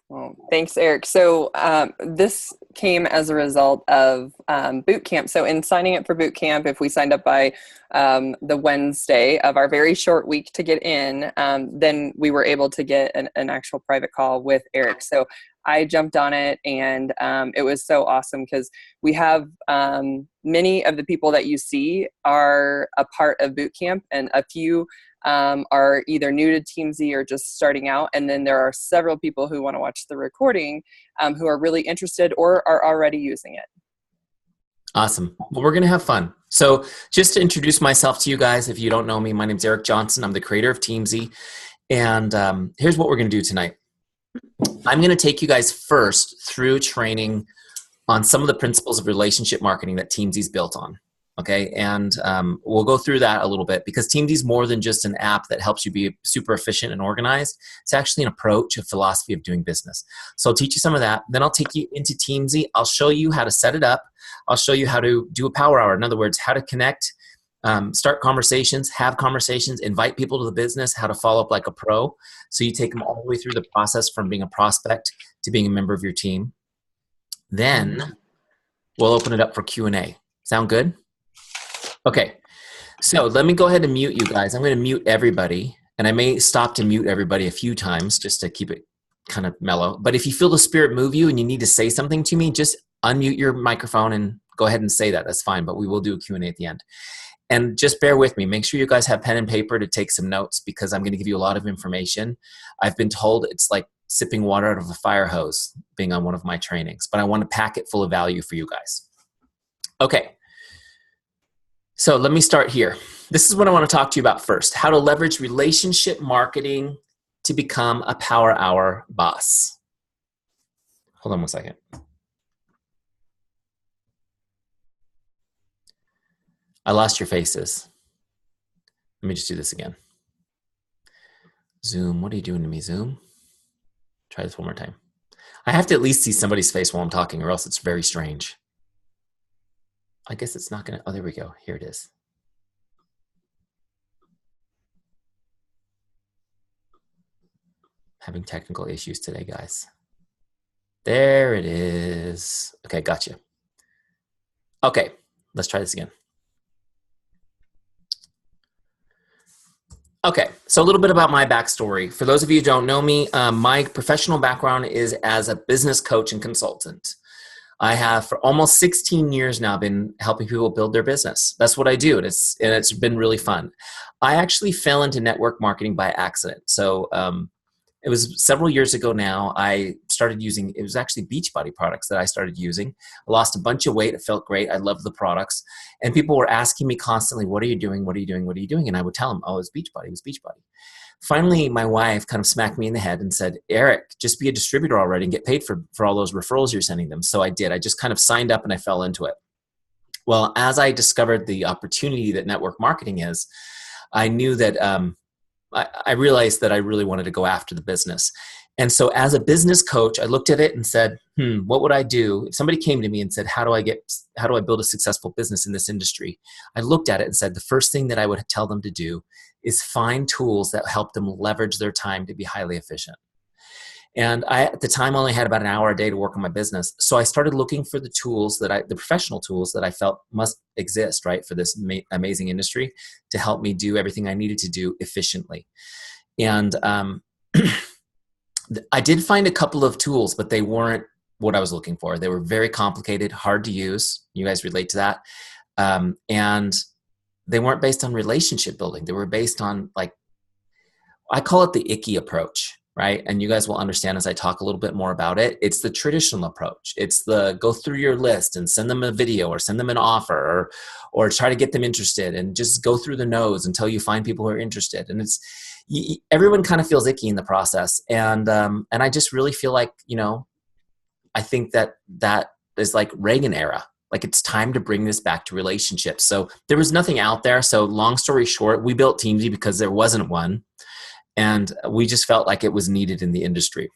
Well, thanks, Eric. So this came as a result of boot camp. So in signing up for boot camp, if we signed up by the Wednesday of our very short week to get in, then we were able to get an actual private call with Eric. So I jumped on it, and it was so awesome because we have many of the people that you see are a part of boot camp, and a few are either new to Teamzy or just starting out. And then there are several people who want to watch the recording who are really interested or are already using it. Awesome. Well, we're going to have fun. So just to introduce myself to you guys, if you don't know me, my name's Eric Johnson. I'm the creator of Teamzy. And here's what we're going to do tonight. I'm going to take you guys first through training on some of the principles of relationship marketing that Teamzy's built on. Okay, and we'll go through that a little bit because Teamzy is more than just an app that helps you be super efficient and organized. It's actually an approach, a philosophy of doing business. So I'll teach you some of that. Then I'll take you into Teamzy. I'll show you how to set it up. I'll show you how to do a power hour. In other words, how to connect, start conversations, have conversations, invite people to the business, how to follow up like a pro. So you take them all the way through the process from being a prospect to being a member of your team. Then we'll open it up for Q&A. Sound good? Okay, so let me go ahead and mute you guys. I'm going to mute everybody, and I may stop to mute everybody a few times just to keep it kind of mellow. But if you feel the spirit move you and you need to say something to me, just unmute your microphone and go ahead and say that. That's fine, but we will do a Q&A at the end. And just bear with me. Make sure you guys have pen and paper to take some notes because I'm going to give you a lot of information. I've been told it's like sipping water out of a fire hose being on one of my trainings, but I want to pack it full of value for you guys. Okay. So let me start here. This is what I want to talk to you about first. How to leverage relationship marketing to become a power hour boss. Hold on one second. I lost your faces. Let me just do this again. Zoom, what are you doing to me, Zoom? Try this one more time. I have to at least see somebody's face while I'm talking or else it's very strange. I guess it's not going to, oh, there we go. Here it is. Having technical issues today, guys. There it is. Okay, gotcha. Okay, let's try this again. Okay, so a little bit about my backstory. For those of you who don't know me, my professional background is as a business coach and consultant. I have for almost 16 years now been helping people build their business. That's what I do, and it's been really fun. I actually fell into network marketing by accident. So it was several years ago now. I started using, it was actually Beachbody products that I started using. I lost a bunch of weight. It felt great. I loved the products. And people were asking me constantly, what are you doing? What are you doing? What are you doing? And I would tell them, oh, it's Beachbody. It was Beachbody. Finally, my wife kind of smacked me in the head and said, Eric, just be a distributor already and get paid for all those referrals you're sending them. So I did. I just kind of signed up and I fell into it. Well, as I discovered the opportunity that network marketing is, I knew that I realized that I really wanted to go after the business. And so as a business coach, I looked at it and said, what would I do? If somebody came to me and said, how do I build a successful business in this industry? I looked at it and said, the first thing that I would tell them to do is find tools that help them leverage their time to be highly efficient. And I, at the time, only had about an hour a day to work on my business. So I started looking for the tools the professional tools that I felt must exist, right, for this amazing industry to help me do everything I needed to do efficiently. And I did find a couple of tools, but they weren't what I was looking for. They were very complicated, hard to use. You guys relate to that. And they weren't based on relationship building. They were based on, like, I call it the icky approach, right? And you guys will understand as I talk a little bit more about it. It's the traditional approach. It's the go through your list and send them a video or send them an offer or try to get them interested and just go through the no's until you find people who are interested. And everyone kind of feels icky in the process. And I just really feel like, I think that is like Reagan era. Like, it's time to bring this back to relationships. So there was nothing out there. So long story short, we built Teamzy because there wasn't one. And we just felt like it was needed in the industry.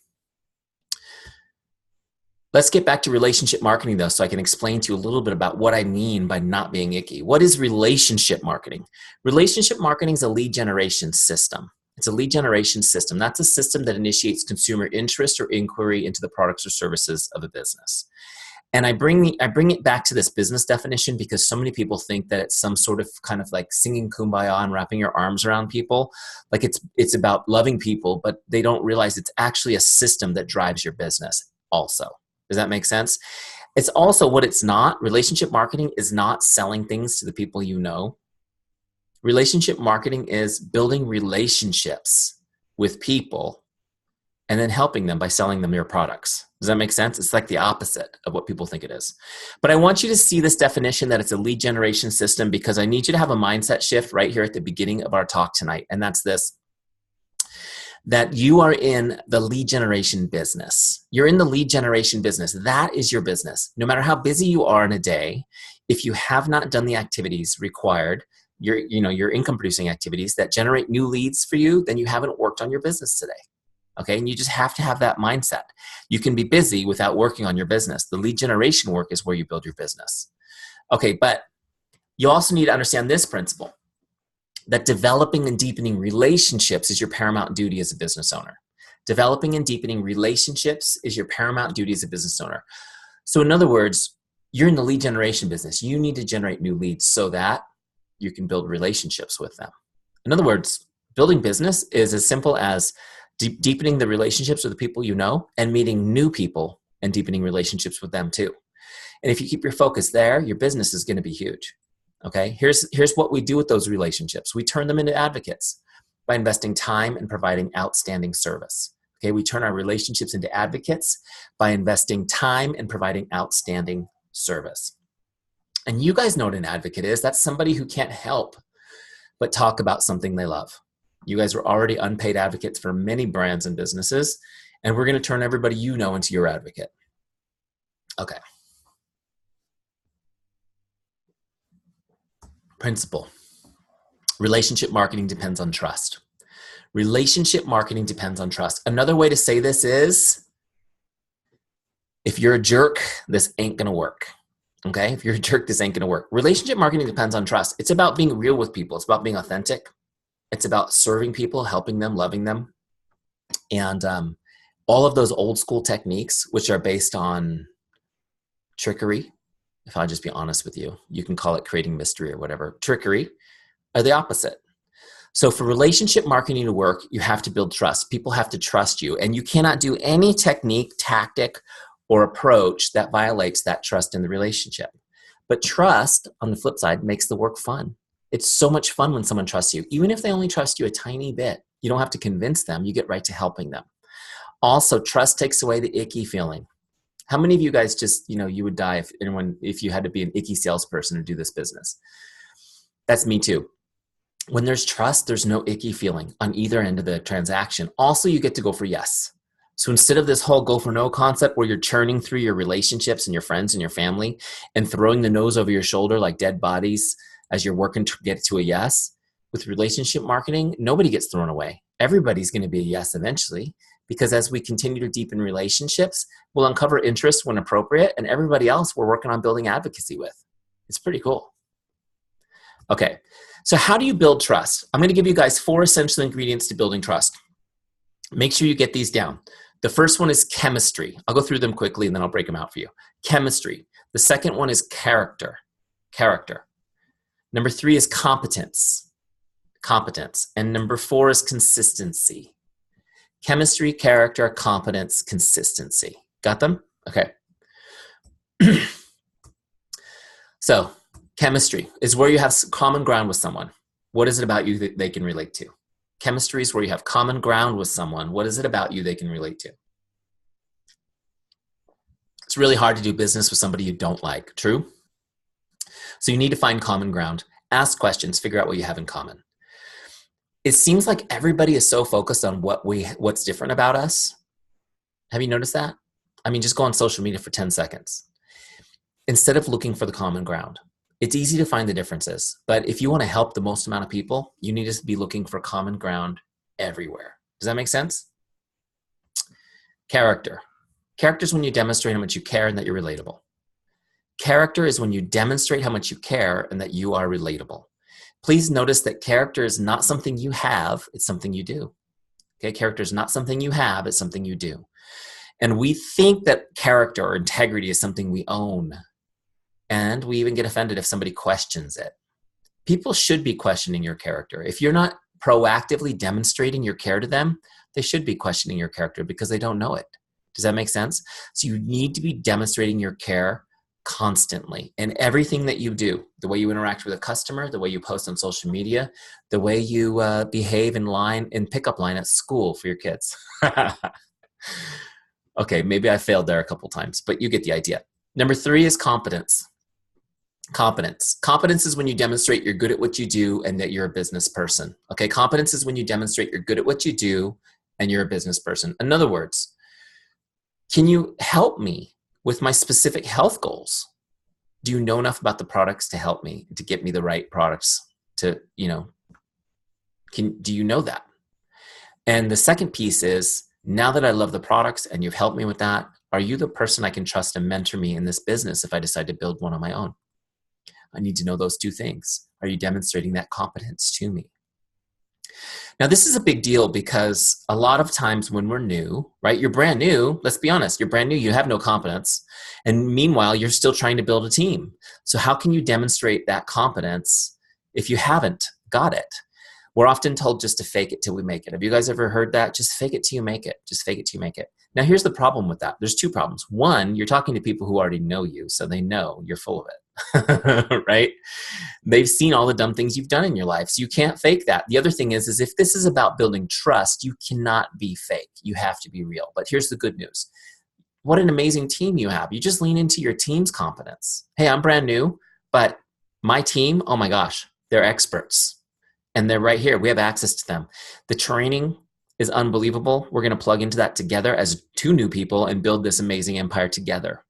Let's get back to relationship marketing, though, so I can explain to you a little bit about what I mean by not being icky. What is relationship marketing? Relationship marketing is a lead generation system. It's a lead generation system. That's a system that initiates consumer interest or inquiry into the products or services of a business. And I bring it back to this business definition because so many people think that it's some sort of kind of like singing kumbaya and wrapping your arms around people. Like it's about loving people, but they don't realize it's actually a system that drives your business also. Does that make sense? It's also what it's not. Relationship marketing is not selling things to the people you know. Relationship marketing is building relationships with people and then helping them by selling them your products. Does that make sense? It's like the opposite of what people think it is. But I want you to see this definition that it's a lead generation system because I need you to have a mindset shift right here at the beginning of our talk tonight. And that's this, that you are in the lead generation business. You're in the lead generation business. That is your business. No matter how busy you are in a day, if you have not done the activities required, your income producing activities that generate new leads for you, then you haven't worked on your business today. Okay, and you just have to have that mindset. You can be busy without working on your business. The lead generation work is where you build your business. Okay, but you also need to understand this principle, that developing and deepening relationships is your paramount duty as a business owner. Developing and deepening relationships is your paramount duty as a business owner. So in other words, you're in the lead generation business. You need to generate new leads so that you can build relationships with them. In other words, building business is as simple as deepening the relationships with the people you know and meeting new people and deepening relationships with them too. And if you keep your focus there, your business is going to be huge. Okay, here's what we do with those relationships. We turn them into advocates by investing time and providing outstanding service. Okay, we turn our relationships into advocates by investing time and providing outstanding service. And you guys know what an advocate is. That's somebody who can't help but talk about something they love. You guys are already unpaid advocates for many brands and businesses, and we're going to turn everybody you know into your advocate. Okay. Principle. Relationship marketing depends on trust. Relationship marketing depends on trust. Another way to say this is, if you're a jerk, this ain't going to work. Okay? If you're a jerk, this ain't going to work. Relationship marketing depends on trust. It's about being real with people. It's about being authentic. It's about serving people, helping them, loving them. And all of those old school techniques, which are based on trickery, if I'll just be honest with you, you can call it creating mystery or whatever, trickery, are the opposite. So for relationship marketing to work, you have to build trust. People have to trust you. And you cannot do any technique, tactic, or approach that violates that trust in the relationship. But trust, on the flip side, makes the work fun. It's so much fun when someone trusts you. Even if they only trust you a tiny bit, you don't have to convince them. You get right to helping them. Also, trust takes away the icky feeling. How many of you guys just, you would die if you had to be an icky salesperson to do this business? That's me too. When there's trust, there's no icky feeling on either end of the transaction. Also, you get to go for yes. So instead of this whole go for no concept where you're churning through your relationships and your friends and your family and throwing the nose over your shoulder like dead bodies as you're working to get to a yes, with relationship marketing, nobody gets thrown away. Everybody's going to be a yes eventually, because as we continue to deepen relationships, we'll uncover interest when appropriate, and everybody else we're working on building advocacy with. It's pretty cool. Okay, so how do you build trust? I'm going to give you guys 4 essential ingredients to building trust. Make sure you get these down. The first one is chemistry. I'll go through them quickly and then I'll break them out for you. Chemistry. The second one is character. Number 3 is competence. And number 4 is consistency. Chemistry, character, competence, consistency. Got them? Okay. So, chemistry is where you have common ground with someone. What is it about you that they can relate to? Chemistry is where you have common ground with someone. What is it about you they can relate to? It's really hard to do business with somebody you don't like. True? So you need to find common ground. Ask questions. Figure out what you have in common. It seems like everybody is so focused on what's different about us. Have you noticed that? I mean, just go on social media for 10 seconds. Instead of looking for the common ground. It's easy to find the differences, but if you want to help the most amount of people, you need to be looking for common ground everywhere. Does that make sense? Character. Character is when you demonstrate how much you care and that you're relatable. Character is when you demonstrate how much you care and that you are relatable. Please notice that character is not something you have, it's something you do. Okay, character is not something you have, it's something you do. And we think that character or integrity is something we own. And we even get offended if somebody questions it. People should be questioning your character. If you're not proactively demonstrating your care to them, they should be questioning your character because they don't know it. Does that make sense? So you need to be demonstrating your care constantly in everything that you do. The way you interact with a customer, the way you post on social media, the way you behave in pickup line at school for your kids. Okay, maybe I failed there a couple times, but you get the idea. Number 3 is competence. Competence. Competence is when you demonstrate you're good at what you do and that you're a business person. Okay, competence is when you demonstrate you're good at what you do and you're a business person. In other words, can you help me with my specific health goals? Do you know enough about the products to help me, to get me the right products to, do you know that? And the second piece is, now that I love the products and you've helped me with that, are you the person I can trust and mentor me in this business if I decide to build one on my own? I need to know those 2 things. Are you demonstrating that competence to me? Now, this is a big deal because a lot of times when we're new, right, you're brand new, let's be honest, you're brand new, you have no competence. And meanwhile, you're still trying to build a team. So how can you demonstrate that competence if you haven't got it? We're often told just to fake it till we make it. Have you guys ever heard that? Just fake it till you make it. Just fake it till you make it. Now, here's the problem with that. There's 2 problems. One, you're talking to people who already know you, so they know you're full of it, right? They've seen all the dumb things you've done in your life, so you can't fake that. The other thing is if this is about building trust, you cannot be fake. You have to be real. But here's the good news. What an amazing team you have. You just lean into your team's competence. Hey, I'm brand new, but my team, oh my gosh, they're experts. And they're right here. We have access to them. The training is unbelievable. We're going to plug into that together as 2 new people and build this amazing empire together,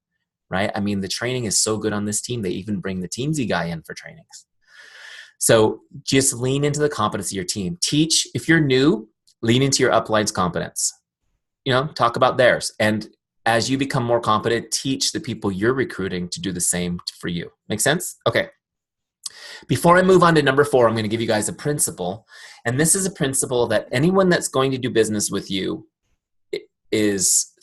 right? I mean, the training is so good on this team. They even bring the Teamzy guy in for trainings. So just lean into the competence of your team. Teach, if you're new, lean into your upline's competence. Talk about theirs. And as you become more competent, teach the people you're recruiting to do the same for you. Make sense? Okay. Before I move on to number 4, I'm going to give you guys a principle. And this is a principle that anyone that's going to do business with you is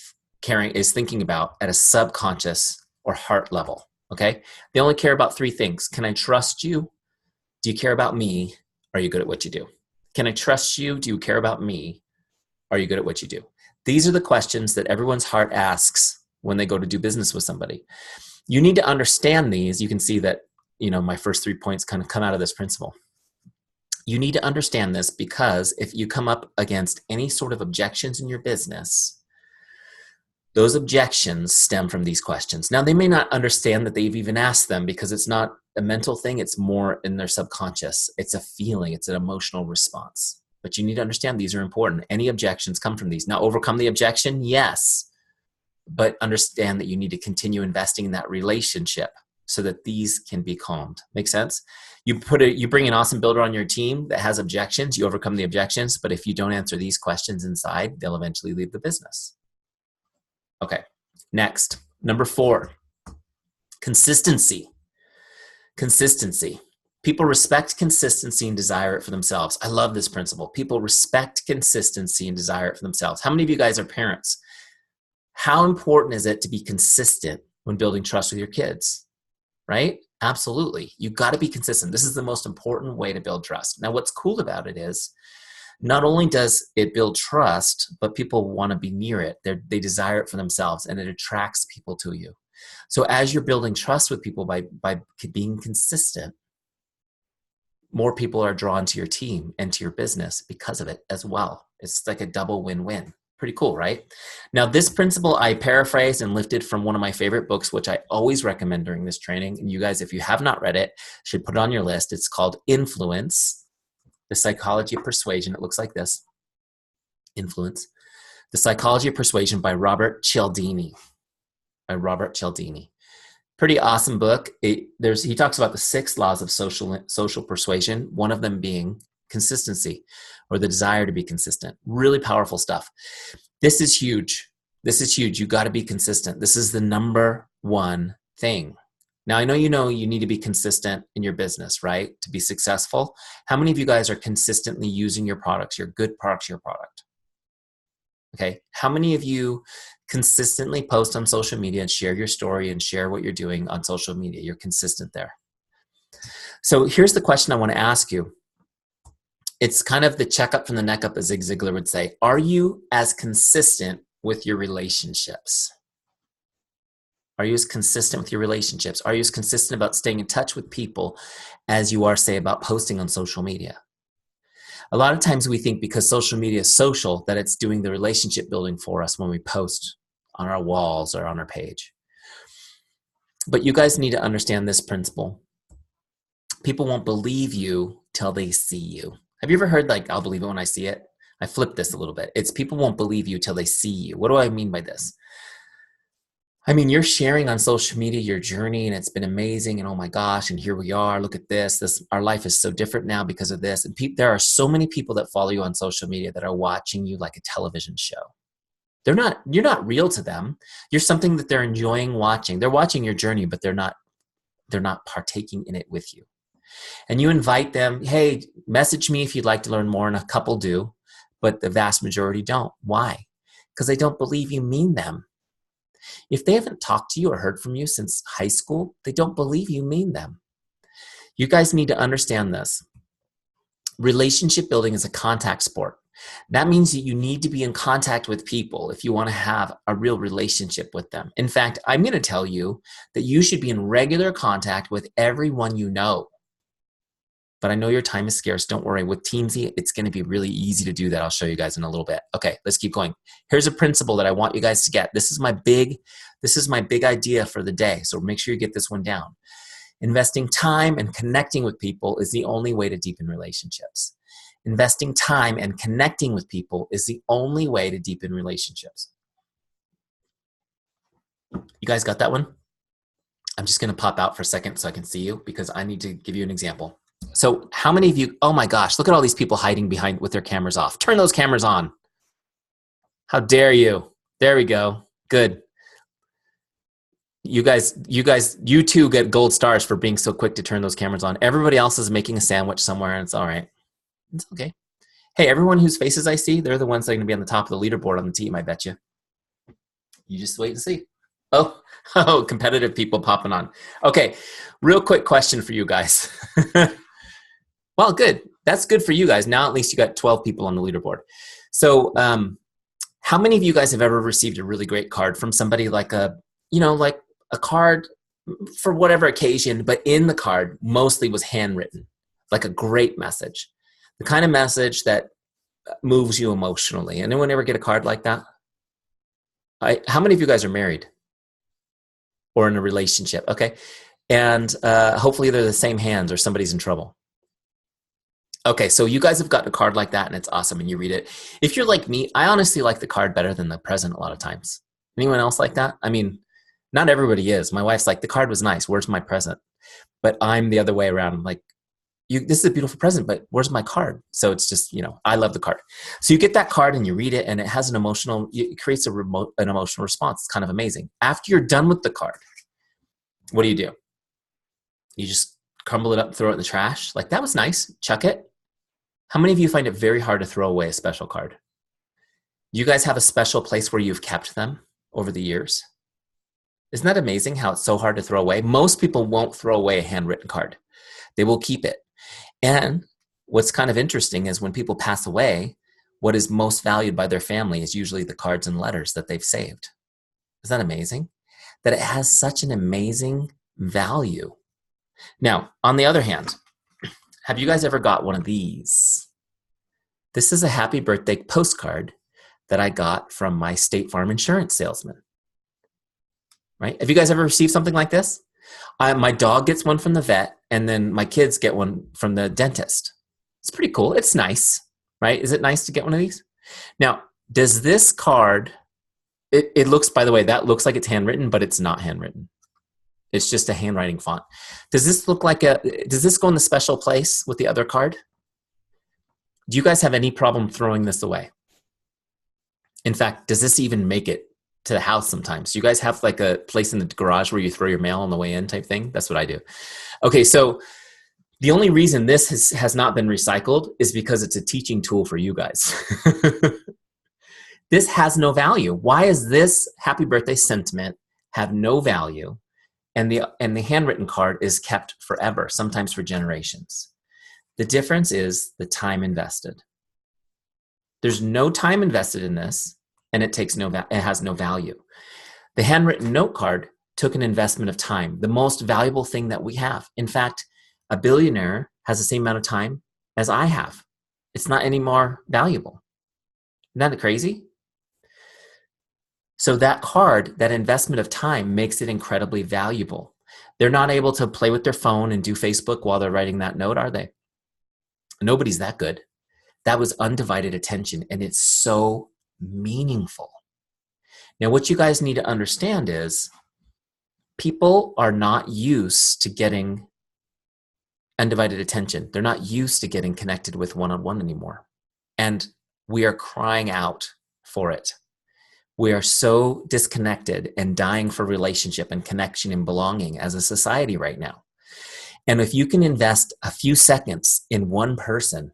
thinking about at a subconscious or heart level. Okay? They only care about 3 things. Can I trust you? Do you care about me? Are you good at what you do? Can I trust you? Do you care about me? Are you good at what you do? These are the questions that everyone's heart asks when they go to do business with somebody. You need to understand these. You can see that my first 3 points kind of come out of this principle. You need to understand this because if you come up against any sort of objections in your business, those objections stem from these questions. Now, they may not understand that they've even asked them because it's not a mental thing. It's more in their subconscious. It's a feeling. It's an emotional response. But you need to understand these are important. Any objections come from these. Now, overcome the objection? Yes. But understand that you need to continue investing in that relationship so that these can be calmed. Make sense? You bring an awesome builder on your team that has objections, you overcome the objections, but if you don't answer these questions inside, they'll eventually leave the business. Okay, next, number 4, consistency. Consistency. People respect consistency and desire it for themselves. I love this principle. People respect consistency and desire it for themselves. How many of you guys are parents? How important is it to be consistent when building trust with your kids? Right? Absolutely. You've got to be consistent. This is the most important way to build trust. Now, what's cool about it is not only does it build trust, but people want to be near it. They desire it for themselves, and it attracts people to you. So as you're building trust with people by being consistent, more people are drawn to your team and to your business because of it as well. It's like a double win-win. Pretty cool, right? Now, this principle I paraphrased and lifted from one of my favorite books, which I always recommend during this training. And you guys, if you have not read it, should put it on your list. It's called Influence, The Psychology of Persuasion. It looks like this. Influence, The Psychology of Persuasion by Robert Cialdini. Pretty awesome book. He talks about the 6 laws of social persuasion, one of them being consistency, or the desire to be consistent. Really powerful stuff. This is huge. You got to be consistent. This is the number 1 thing. Now, I know you need to be consistent in your business, right? To be successful. How many of you guys are consistently using your products, your good products, your product? Okay. How many of you consistently post on social media and share your story and share what you're doing on social media? You're consistent there. So here's the question I want to ask you. It's kind of the checkup from the neck up, as Zig Ziglar would say. Are you as consistent with your relationships? Are you as consistent with your relationships? Are you as consistent about staying in touch with people as you are, say, about posting on social media? A lot of times we think because social media is social that it's doing the relationship building for us when we post on our walls or on our page. But you guys need to understand this principle. People won't believe you till they see you. Have you ever heard like, I'll believe it when I see it? I flipped this a little bit. It's people won't believe you till they see you. What do I mean by this? I mean, you're sharing on social media your journey and it's been amazing and oh my gosh, and here we are, look at this, our life is so different now because of this. And there are so many people that follow you on social media that are watching you like a television show. You're not real to them. You're something that they're enjoying watching. They're watching your journey, but they're not partaking in it with you. And you invite them, hey, message me if you'd like to learn more, and a couple do, but the vast majority don't. Why? Because they don't believe you mean them. If they haven't talked to you or heard from you since high school, they don't believe you mean them. You guys need to understand this. Relationship building is a contact sport. That means that you need to be in contact with people if you want to have a real relationship with them. In fact, I'm going to tell you that you should be in regular contact with everyone you know. But I know your time is scarce. Don't worry. With Teamzy, it's going to be really easy to do that. I'll show you guys in a little bit. Okay, let's keep going. Here's a principle that I want you guys to get. This is my big idea for the day. So make sure you get this one down. Investing time and connecting with people is the only way to deepen relationships. Investing time and connecting with people is the only way to deepen relationships. You guys got that one? I'm just going to pop out for a second so I can see you because I need to give you an example. So how many of you, oh my gosh, look at all these people hiding behind with their cameras off. Turn those cameras on. How dare you? There we go. Good. You two get gold stars for being so quick to turn those cameras on. Everybody else is making a sandwich somewhere and it's all right. It's okay. Hey, everyone whose faces I see, they're the ones that are going to be on the top of the leaderboard on the team, I bet you. You just wait and see. Oh, competitive people popping on. Okay, real quick question for you guys. Well, good. That's good for you guys. Now at least you got 12 people on the leaderboard. So how many of you guys have ever received a really great card from somebody, like a card for whatever occasion, but in the card mostly was handwritten, like a great message, the kind of message that moves you emotionally? Anyone ever get a card like that? How many of you guys are married or in a relationship? Okay. And hopefully they're the same hands or somebody's in trouble. Okay, so you guys have gotten a card like that and it's awesome and you read it. If you're like me, I honestly like the card better than the present a lot of times. Anyone else like that? I mean, not everybody is. My wife's like, the card was nice. Where's my present? But I'm the other way around. I'm like, this is a beautiful present, but where's my card? So it's just, I love the card. So you get that card and you read it and it has it creates an emotional response. It's kind of amazing. After you're done with the card, what do? You just crumble it up, throw it in the trash. Like, that was nice. Chuck it. How many of you find it very hard to throw away a special card? You guys have a special place where you've kept them over the years? Isn't that amazing how it's so hard to throw away? Most people won't throw away a handwritten card. They will keep it. And what's kind of interesting is when people pass away, what is most valued by their family is usually the cards and letters that they've saved. Isn't that amazing? That it has such an amazing value. Now, on the other hand, have you guys ever got one of these? This is a happy birthday postcard that I got from my State Farm insurance salesman. Right? Have you guys ever received something like this? My dog gets one from the vet, and then my kids get one from the dentist. It's pretty cool. It's nice, right? Is it nice to get one of these? Now, does this card, it looks, by the way, that looks like it's handwritten, but it's not handwritten. It's just a handwriting font. Does this look like does this go in the special place with the other card? Do you guys have any problem throwing this away? In fact, does this even make it to the house sometimes. You guys have like a place in the garage where you throw your mail on the way in type thing? That's what I do. Okay, so the only reason this has not been recycled is because it's a teaching tool for you guys. This has no value. Why is this happy birthday sentiment have no value? And the handwritten card is kept forever, sometimes for generations. The difference is the time invested. There's no time invested in this, and it has no value. The handwritten note card took an investment of time, the most valuable thing that we have. In fact, a billionaire has the same amount of time as I have. It's not any more valuable. Isn't that crazy? So that card, that investment of time, makes it incredibly valuable. They're not able to play with their phone and do Facebook while they're writing that note, are they? Nobody's that good. That was undivided attention, and it's so meaningful. Now, what you guys need to understand is people are not used to getting undivided attention. They're not used to getting connected with one-on-one anymore. And we are crying out for it. We are so disconnected and dying for relationship and connection and belonging as a society right now. And if you can invest a few seconds in one person,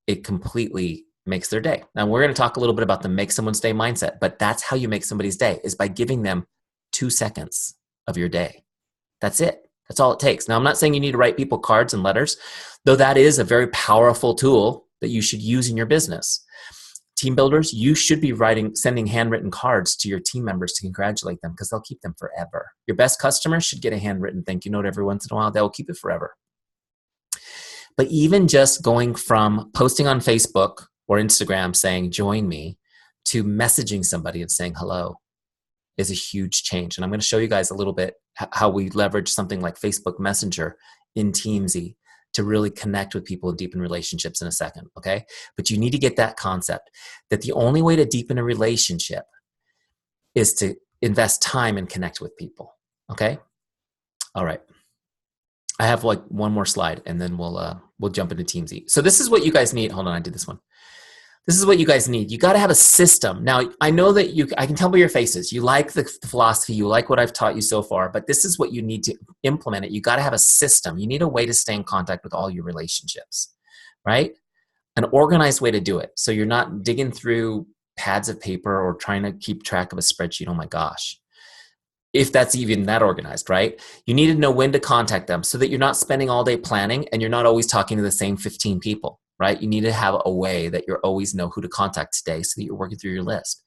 it completely makes their day. Now, we're going to talk a little bit about the make someone's day mindset, but that's how you make somebody's day, is by giving them 2 seconds of your day. That's it. That's all it takes. Now, I'm not saying you need to write people cards and letters, though that is a very powerful tool that you should use in your business. Team builders, you should be sending handwritten cards to your team members to congratulate them, because they'll keep them forever. Your best customers should get a handwritten thank you note every once in a while. They'll keep it forever. But even just going from posting on Facebook or Instagram saying, join me, to messaging somebody and saying hello is a huge change. And I'm going to show you guys a little bit how we leverage something like Facebook Messenger in Teamzy to really connect with people and deepen relationships in a second, okay? But you need to get that concept that the only way to deepen a relationship is to invest time and connect with people, okay? All right. I have like one more slide, and then we'll jump into Teamzy. So this is what you guys need. Hold on, I did this one. This is what you guys need. You got to have a system. Now, I know that I can tell by your faces, you like the philosophy, you like what I've taught you so far, but this is what you need to implement it. You got to have a system. You need a way to stay in contact with all your relationships, right? An organized way to do it. So you're not digging through pads of paper or trying to keep track of a spreadsheet. Oh my gosh. If that's even that organized, right? You need to know when to contact them so that you're not spending all day planning and you're not always talking to the same 15 people, right? You need to have a way that you always know who to contact today so that you're working through your list.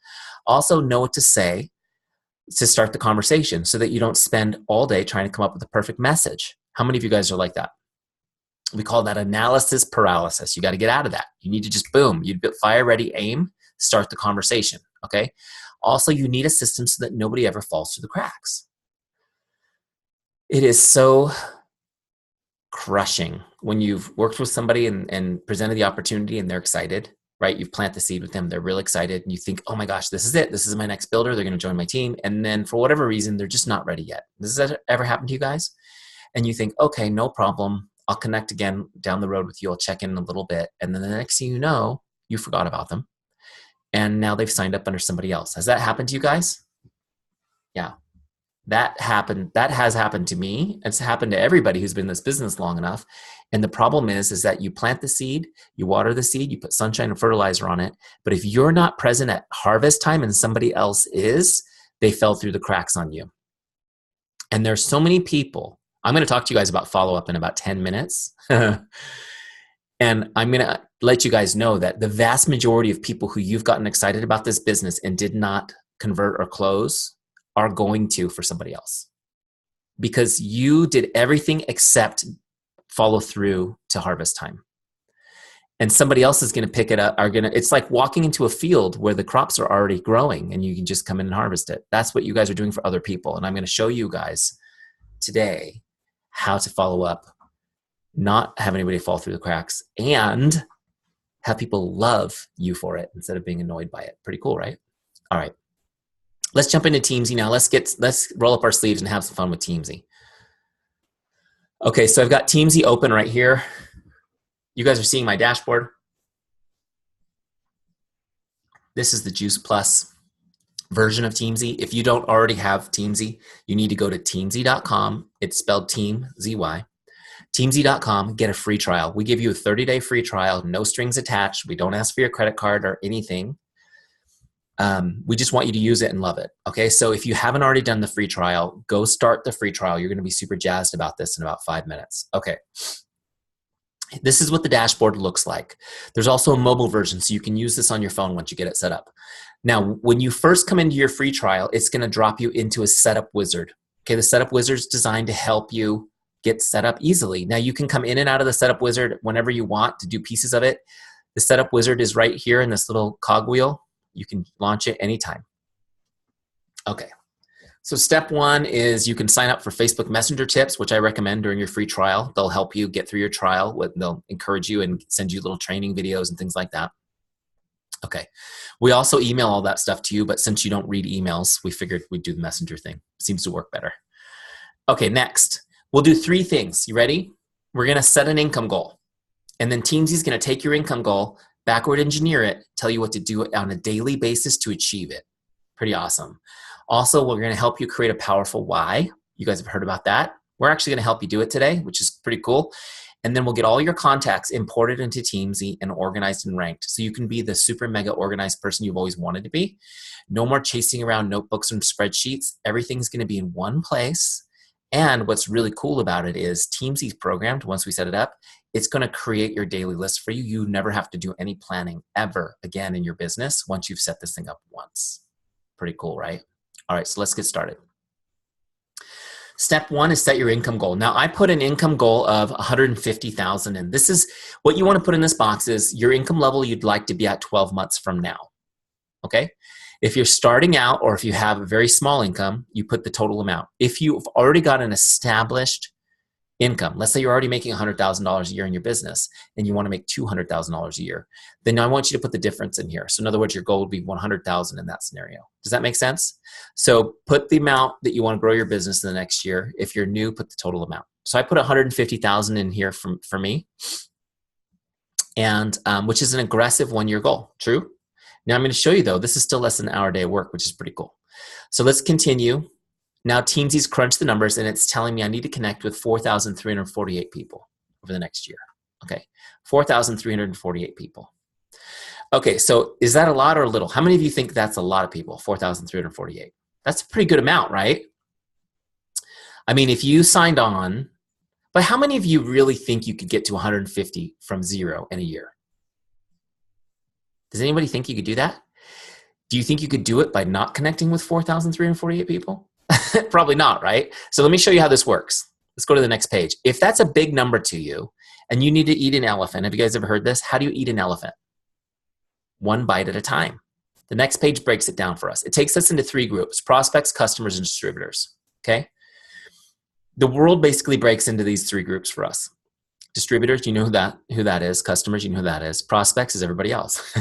Also know what to say to start the conversation so that you don't spend all day trying to come up with the perfect message. How many of you guys are like that? We call that analysis paralysis. You got to get out of that. You need to just boom, you fire, ready, aim, start the conversation, okay? Also, you need a system so that nobody ever falls through the cracks. It is so crushing when you've worked with somebody and presented the opportunity and they're excited, right? You've planted the seed with them. They're really excited. And you think, oh my gosh, this is it. This is my next builder. They're going to join my team. And then for whatever reason, they're just not ready yet. Does that ever happen to you guys? And you think, okay, no problem. I'll connect again down the road with you. I'll check in a little bit. And then the next thing you know, you forgot about them. And now they've signed up under somebody else. Has that happened to you guys? Yeah, that happened. That has happened to me. It's happened to everybody who's been in this business long enough. And the problem is that you plant the seed, you water the seed, you put sunshine and fertilizer on it. But if you're not present at harvest time and somebody else is, they fell through the cracks on you. And there's so many people. I'm going to talk to you guys about follow-up in about 10 minutes. And I'm going to let you guys know that the vast majority of people who you've gotten excited about this business and did not convert or close are going to for somebody else. Because you did everything except follow through to harvest time. And somebody else is going to pick it up, it's like walking into a field where the crops are already growing and you can just come in and harvest it. That's what you guys are doing for other people. And I'm going to show you guys today how to follow up, not have anybody fall through the cracks, and have people love you for it instead of being annoyed by it. Pretty cool, right? All right. Let's jump into Teamzy now. Let's roll up our sleeves and have some fun with Teamzy. Okay, so I've got Teamzy open right here. You guys are seeing my dashboard. This is the Juice Plus version of Teamzy. If you don't already have Teamzy, you need to go to teamzy.com. It's spelled team, Z-Y. Teamzy.com, get a free trial. We give you a 30-day free trial, no strings attached. We don't ask for your credit card or anything. We just want you to use it and love it. Okay, so if you haven't already done the free trial, go start the free trial. You're going to be super jazzed about this in about 5 minutes. Okay, this is what the dashboard looks like. There's also a mobile version, so you can use this on your phone once you get it set up. Now, when you first come into your free trial, it's going to drop you into a setup wizard. Okay, the setup wizard is designed to help you get set up easily. Now, you can come in and out of the setup wizard whenever you want to do pieces of it. The setup wizard is right here in this little cogwheel. You can launch it anytime. Okay, so step one is you can sign up for Facebook Messenger tips, which I recommend during your free trial. They'll help you get through your trial. They'll encourage you and send you little training videos and things like that. Okay, we also email all that stuff to you, but since you don't read emails, we figured we'd do the messenger thing. Seems to work better. Okay, next, we'll do 3 things. You ready? We're gonna set an income goal. And then Teamzy is gonna take your income goal, backward engineer it, tell you what to do on a daily basis to achieve it. Pretty awesome. Also, we're gonna help you create a powerful why. You guys have heard about that. We're actually gonna help you do it today, which is pretty cool. And then we'll get all your contacts imported into Teamzy and organized and ranked. So you can be the super mega organized person you've always wanted to be. No more chasing around notebooks and spreadsheets. Everything's gonna be in one place. And what's really cool about it is Teamzy's programmed, once we set it up, it's gonna create your daily list for you. You never have to do any planning ever again in your business once you've set this thing up once. Pretty cool, right? All right, so let's get started. Step 1 is set your income goal. Now, I put an income goal of $150,000, and this is what you want to put in this box is your income level you'd like to be at 12 months from now, okay? If you're starting out or if you have a very small income, you put the total amount. If you've already got an established income, let's say you're already making $100,000 a year in your business and you want to make $200,000 a year, then I want you to put the difference in here. So in other words, your goal would be $100,000 in that scenario. Does that make sense? So put the amount that you want to grow your business in the next year. If you're new, put the total amount. So I put $150,000 in here for me, and which is an aggressive 1-year goal. True? Now I'm going to show you though, this is still less than an hour a day of work, which is pretty cool. So let's continue. Now Teamzy's crunched the numbers and it's telling me I need to connect with 4,348 people over the next year. Okay, 4,348 people. Okay, so is that a lot or a little? How many of you think that's a lot of people, 4,348? That's a pretty good amount, right? I mean, if you signed on, but how many of you really think you could get to 150 from 0 in a year? Does anybody think you could do that? Do you think you could do it by not connecting with 4,348 people? Probably not, right? So let me show you how this works. Let's go to the next page. If that's a big number to you and you need to eat an elephant, have you guys ever heard this? How do you eat an elephant? 1 bite at a time. The next page breaks it down for us. It takes us into 3 groups: prospects, customers, and distributors. Okay? The world basically breaks into these 3 groups for us. Distributors, you know who that is. Customers, you know who that is. Prospects is everybody else.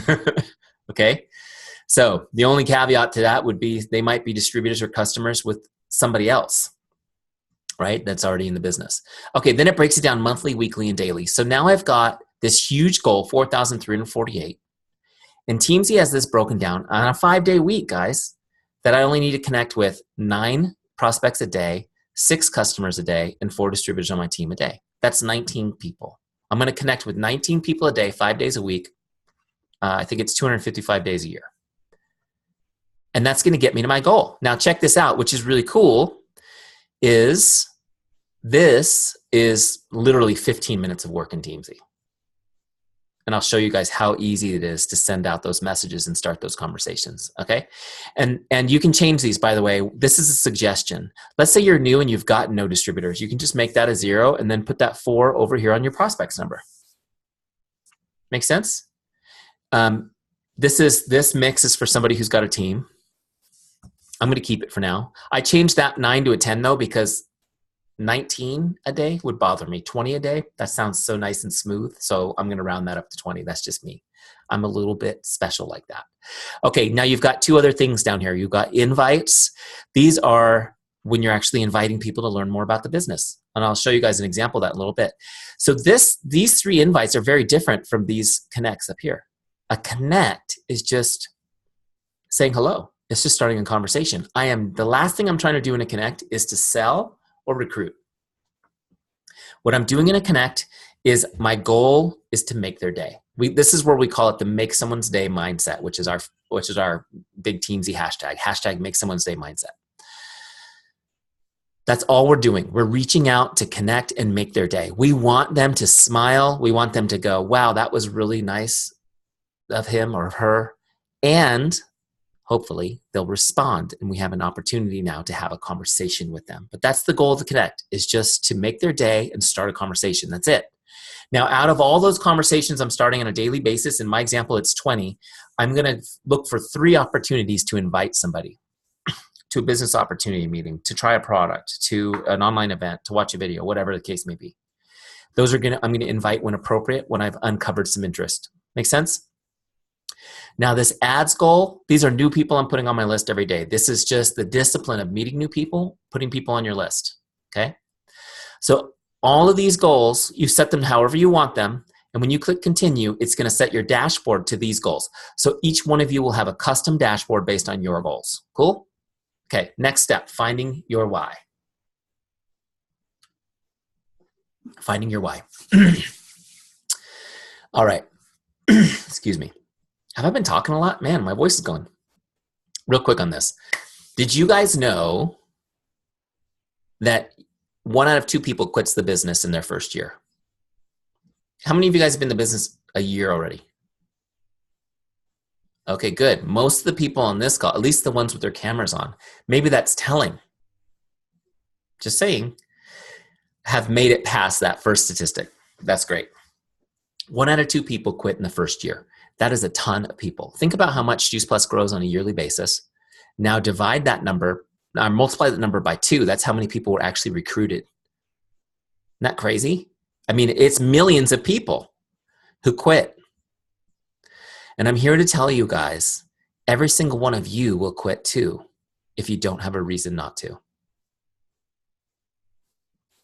Okay? So the only caveat to that would be they might be distributors or customers with somebody else, right? That's already in the business. Okay, then it breaks it down monthly, weekly, and daily. So now I've got this huge goal, 4,348. And Teamzy has this broken down on a 5-day week, guys, that I only need to connect with 9 prospects a day, 6 customers a day, and 4 distributors on my team a day. That's 19 people. I'm going to connect with 19 people a day, 5 days a week. I think it's 255 days a year. And that's going to get me to my goal. Now check this out, which is really cool, is this is literally 15 minutes of work in Teamzy. And I'll show you guys how easy it is to send out those messages and start those conversations, okay? And you can change these, by the way. This is a suggestion. Let's say you're new and you've got no distributors. You can just make that a 0 and then put that 4 over here on your prospects number. Make sense? This mix is for somebody who's got a team. I'm going to keep it for now. I changed that 9 to a 10 though, because 19 a day would bother me. 20 a day, that sounds so nice and smooth. So I'm going to round that up to 20. That's just me. I'm a little bit special like that. Okay, now you've got 2 other things down here. You've got invites. These are when you're actually inviting people to learn more about the business. And I'll show you guys an example of that in a little bit. So these 3 invites are very different from these connects up here. A connect is just saying hello. It's just starting a conversation. The last thing I'm trying to do in a connect is to sell or recruit. What I'm doing in a connect is my goal is to make their day. This is where we call it the make someone's day mindset, which is our big Teamzy hashtag make someone's day mindset. That's all we're doing. We're reaching out to connect and make their day. We want them to smile. We want them to go, wow, that was really nice of him or her. And hopefully they'll respond, and we have an opportunity now to have a conversation with them. But that's the goal of the connect, is just to make their day and start a conversation. That's it. Now, out of all those conversations I'm starting on a daily basis, in my example, it's 20, I'm going to look for 3 opportunities to invite somebody to a business opportunity meeting, to try a product, to an online event, to watch a video, whatever the case may be. I'm going to invite when appropriate, when I've uncovered some interest. Make sense? Now, this ads goal, these are new people I'm putting on my list every day. This is just the discipline of meeting new people, putting people on your list, okay? So all of these goals, you set them however you want them, and when you click continue, it's going to set your dashboard to these goals. So each one of you will have a custom dashboard based on your goals. Cool? Okay, next step, finding your why. Finding your why. All right. Excuse me. Have I been talking a lot? Man, my voice is going. Real quick on this. Did you guys know that 1 out of 2 people quits the business in their first year? How many of you guys have been in the business a year already? Okay, good. Most of the people on this call, at least the ones with their cameras on, maybe that's telling. Just saying, have made it past that first statistic. That's great. 1 out of 2 people quit in the first year. That is a ton of people. Think about how much Juice Plus grows on a yearly basis. Now divide that number, multiply that number by 2. That's how many people were actually recruited. Isn't that crazy? I mean, it's millions of people who quit. And I'm here to tell you guys, every single one of you will quit too if you don't have a reason not to.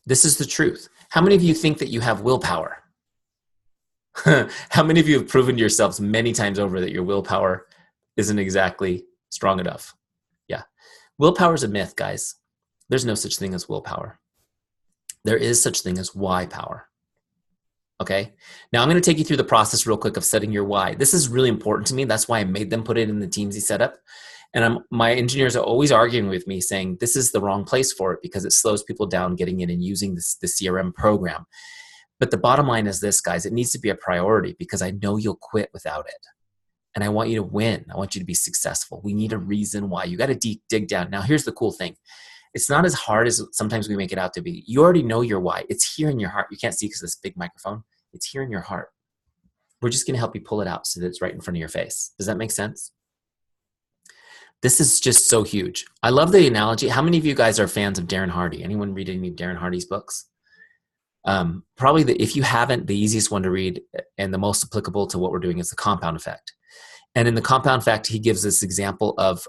This is the truth. How many of you think that you have willpower? How many of you have proven to yourselves many times over that your willpower isn't exactly strong enough? Yeah. Willpower is a myth, guys. There's no such thing as willpower. There is such thing as why power. Okay? Now I'm going to take you through the process real quick of setting your why. This is really important to me. That's why I made them put it in the Teamzy setup. And my engineers are always arguing with me saying, this is the wrong place for it because it slows people down getting in and using the CRM program. But the bottom line is this, guys, it needs to be a priority because I know you'll quit without it. And I want you to win. I want you to be successful. We need a reason why. You got to dig down. Now, here's the cool thing. It's not as hard as sometimes we make it out to be. You already know your why. It's here in your heart. You can't see because of this big microphone. It's here in your heart. We're just going to help you pull it out so that it's right in front of your face. Does that make sense? This is just so huge. I love the analogy. How many of you guys are fans of Darren Hardy? Anyone read any of Darren Hardy's books? Probably if you haven't, the easiest one to read and the most applicable to what we're doing is the compound effect. And in the compound effect, he gives this example of,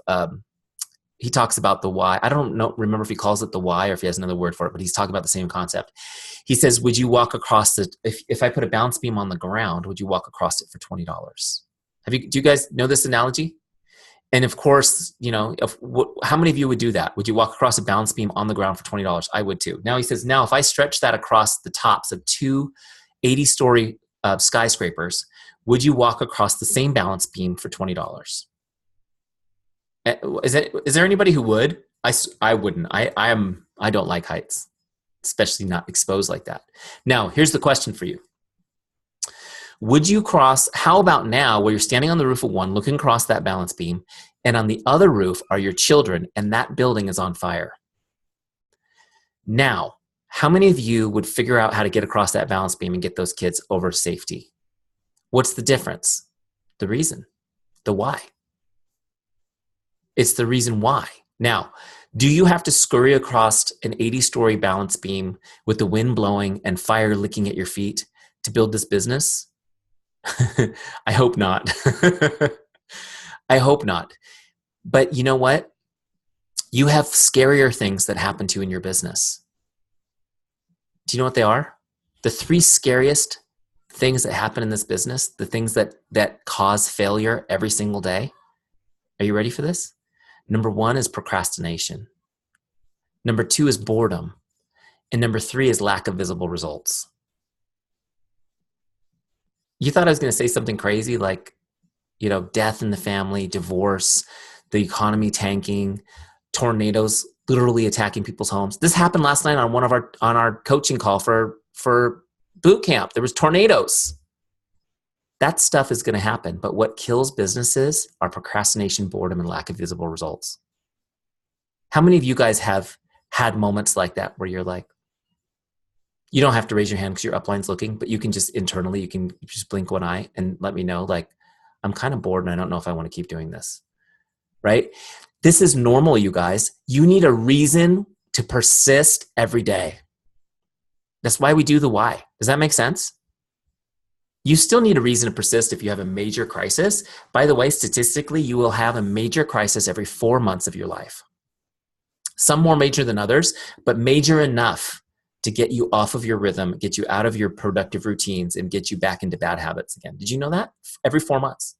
he talks about the why. I don't remember if he calls it the why or if he has another word for it, but he's talking about the same concept. He says, would you walk across if I put a bounce beam on the ground, would you walk across it for $20? Do you guys know this analogy? And of course, how many of you would do that? Would you walk across a balance beam on the ground for $20? I would too. Now he says, now if I stretch that across the tops of 2 80-story skyscrapers, would you walk across the same balance beam for $20? Is there anybody who would? I wouldn't. I don't like heights, especially not exposed like that. Now, here's the question for you. How about now where you're standing on the roof of one, looking across that balance beam, and on the other roof are your children, and that building is on fire? Now, how many of you would figure out how to get across that balance beam and get those kids over safety? What's the difference? The reason, the why. It's the reason why. Now, do you have to scurry across an 80-story balance beam with the wind blowing and fire licking at your feet to build this business? I hope not. I hope not. But you know what? You have scarier things that happen to you in your business. Do you know what they are? The 3 scariest things that happen in this business, the things that cause failure every single day. Are you ready for this? Number 1 is procrastination. Number 2 is boredom. And number 3 is lack of visible results. You thought I was going to say something crazy like, death in the family, divorce, the economy tanking, tornadoes literally attacking people's homes. This happened last night on our coaching call for boot camp. There was tornadoes. That stuff is going to happen. But what kills businesses are procrastination, boredom, and lack of visible results. How many of you guys have had moments like that where you're like, you don't have to raise your hand because your upline's looking, but you can just internally, you can just blink one eye and let me know, like, I'm kind of bored and I don't know if I want to keep doing this, right? This is normal, you guys. You need a reason to persist every day. That's why we do the why. Does that make sense? You still need a reason to persist if you have a major crisis. By the way, statistically, you will have a major crisis every 4 months of your life. Some more major than others, but major enough to get you off of your rhythm, get you out of your productive routines, and get you back into bad habits again. Did you know that? Every 4 months.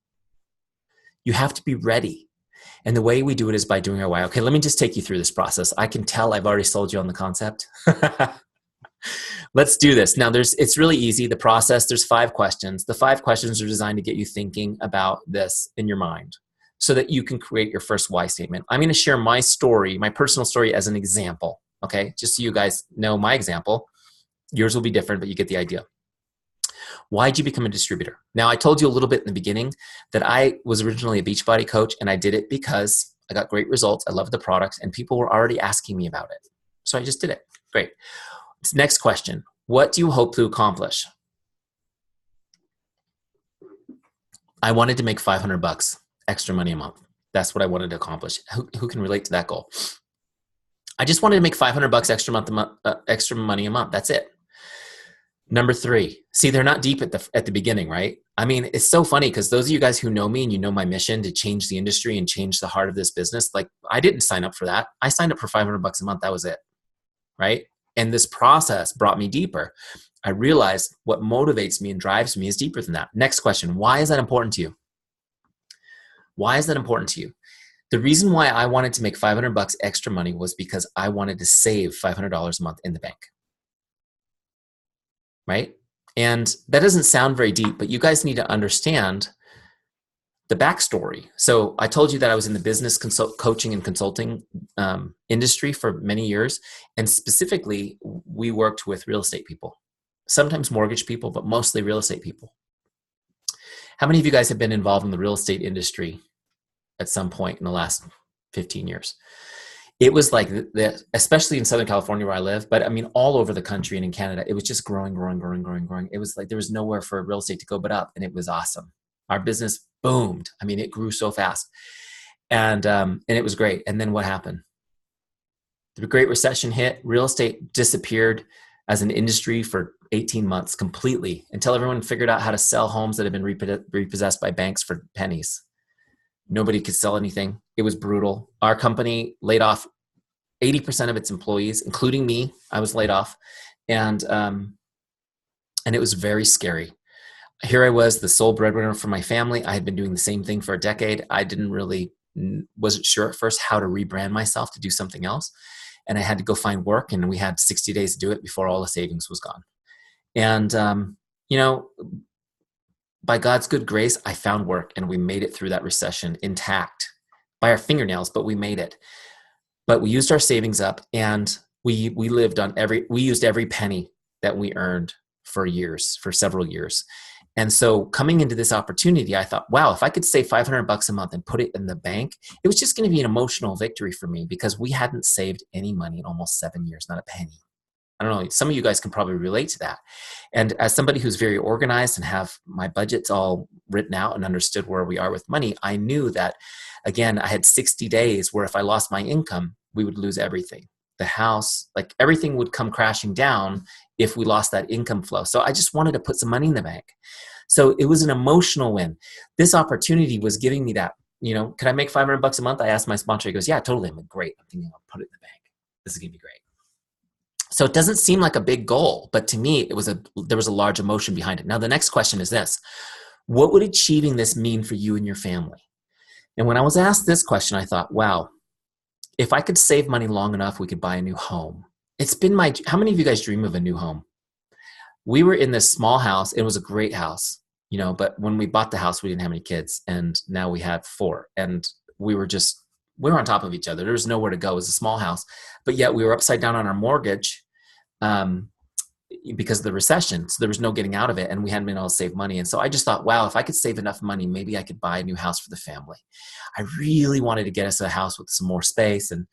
You have to be ready. And the way we do it is by doing our why. Okay, let me just take you through this process. I can tell I've already sold you on the concept. Let's do this. Now, it's really easy. The process, there's 5 questions. The 5 questions are designed to get you thinking about this in your mind so that you can create your first why statement. I'm going to share my story, my personal story as an example. Okay, just so you guys know my example. Yours will be different, but you get the idea. Why'd you become a distributor? Now, I told you a little bit in the beginning that I was originally a Beachbody coach, and I did it because I got great results. I loved the product, and people were already asking me about it. So I just did it. Great. Next question. What do you hope to accomplish? I wanted to make $500 extra money a month. That's what I wanted to accomplish. Who can relate to that goal? I just wanted to make $500 extra money a month. That's it. Number 3. See, they're not deep at the beginning, right? I mean, it's so funny because those of you guys who know me and you know my mission to change the industry and change the heart of this business, like I didn't sign up for that. I signed up for $500 a month. That was it, right? And this process brought me deeper. I realized what motivates me and drives me is deeper than that. Next question. Why is that important to you? Why is that important to you? The reason why I wanted to make $500 extra money was because I wanted to save $500 a month in the bank. Right? And that doesn't sound very deep, but you guys need to understand the backstory. So I told you that I was in the business coaching and consulting industry for many years. And specifically, we worked with real estate people, sometimes mortgage people, but mostly real estate people. How many of you guys have been involved in the real estate industry at some point in the last 15 years? It was like, especially in Southern California where I live, but I mean, all over the country and in Canada, it was just growing. It was like there was nowhere for real estate to go but up, and it was awesome. Our business boomed. I mean, it grew so fast, and it was great. And then what happened? The Great Recession hit. Real estate disappeared as an industry for 18 months completely until everyone figured out how to sell homes that had been repossessed by banks for pennies. Nobody could sell anything. It was brutal. Our company laid off 80% of its employees, including me. I was laid off, and it was very scary. Here I was, the sole breadwinner for my family. I had been doing the same thing for a decade. I wasn't sure at first how to rebrand myself to do something else, and I had to go find work. And we had 60 days to do it before all the savings was gone. And by God's good grace, I found work, and we made it through that recession intact by our fingernails, but we made it. But we used our savings up, and we used every penny that we earned for several years. And so coming into this opportunity, I thought, wow, if I could save $500 a month and put it in the bank, it was just going to be an emotional victory for me because we hadn't saved any money in almost 7 years, not a penny. I don't know, some of you guys can probably relate to that. And as somebody who's very organized and have my budgets all written out and understood where we are with money, I knew that, again, I had 60 days where if I lost my income, we would lose everything. The house, like everything would come crashing down if we lost that income flow. So I just wanted to put some money in the bank. So it was an emotional win. This opportunity was giving me that, could I make $500 a month? I asked my sponsor, he goes, yeah, totally. I'm like, great. I'm thinking I'll put it in the bank. This is going to be great. So it doesn't seem like a big goal, but to me, there was a large emotion behind it. Now, the next question is this: what would achieving this mean for you and your family? And when I was asked this question, I thought, wow, if I could save money long enough, we could buy a new home. It's been how many of you guys dream of a new home? We were in this small house. It was a great house, but when we bought the house, we didn't have any kids. And now we have 4. And we were on top of each other. There was nowhere to go. It was a small house, but yet we were upside down on our mortgage because of the recession. So there was no getting out of it, and we hadn't been able to save money. And so I just thought, wow, if I could save enough money, maybe I could buy a new house for the family. I really wanted to get us a house with some more space, and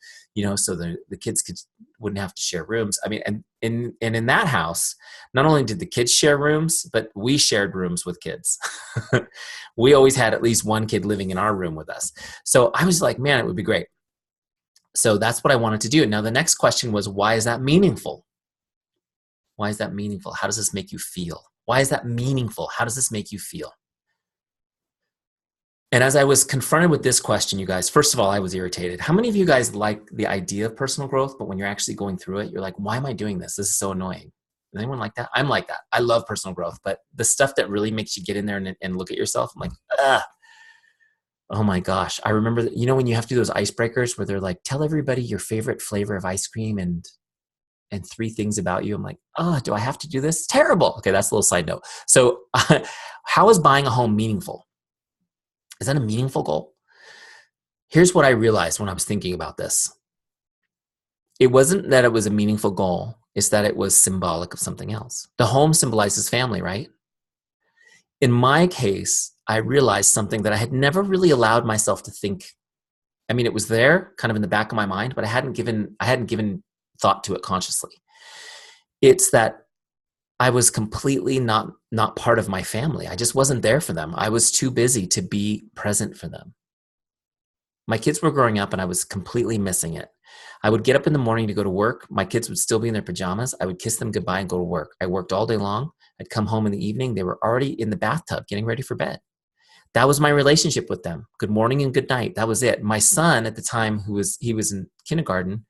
so the kids wouldn't have to share rooms. I mean, and in that house, not only did the kids share rooms, but we shared rooms with kids. We always had at least one kid living in our room with us. So I was like, man, it would be great. So that's what I wanted to do. Now the next question was, why is that meaningful? Why is that meaningful? How does this make you feel? Why is that meaningful? How does this make you feel? And as I was confronted with this question, you guys, first of all, I was irritated. How many of you guys like the idea of personal growth, but when you're actually going through it, you're like, why am I doing this? This is so annoying. Is anyone like that? I'm like that. I love personal growth, but the stuff that really makes you get in there and look at yourself, I'm like, oh my gosh. I remember that, when you have to do those icebreakers where they're like, tell everybody your favorite flavor of ice cream and 3 things about you. I'm like, do I have to do this? Terrible. Okay, that's a little side note. So how is buying a home meaningful? Is that a meaningful goal? Here's what I realized when I was thinking about this. It wasn't that it was a meaningful goal. It's that it was symbolic of something else. The home symbolizes family, right? In my case, I realized something that I had never really allowed myself to think. I mean, it was there kind of in the back of my mind, but I hadn't given thought to it consciously. It's that I was completely not part of my family. I just wasn't there for them. I was too busy to be present for them. My kids were growing up and I was completely missing it. I would get up in the morning to go to work. My kids would still be in their pajamas. I would kiss them goodbye and go to work. I worked all day long. I'd come home in the evening. They were already in the bathtub getting ready for bed. That was my relationship with them. Good morning and good night. That was it. My son at the time, he was in kindergarten,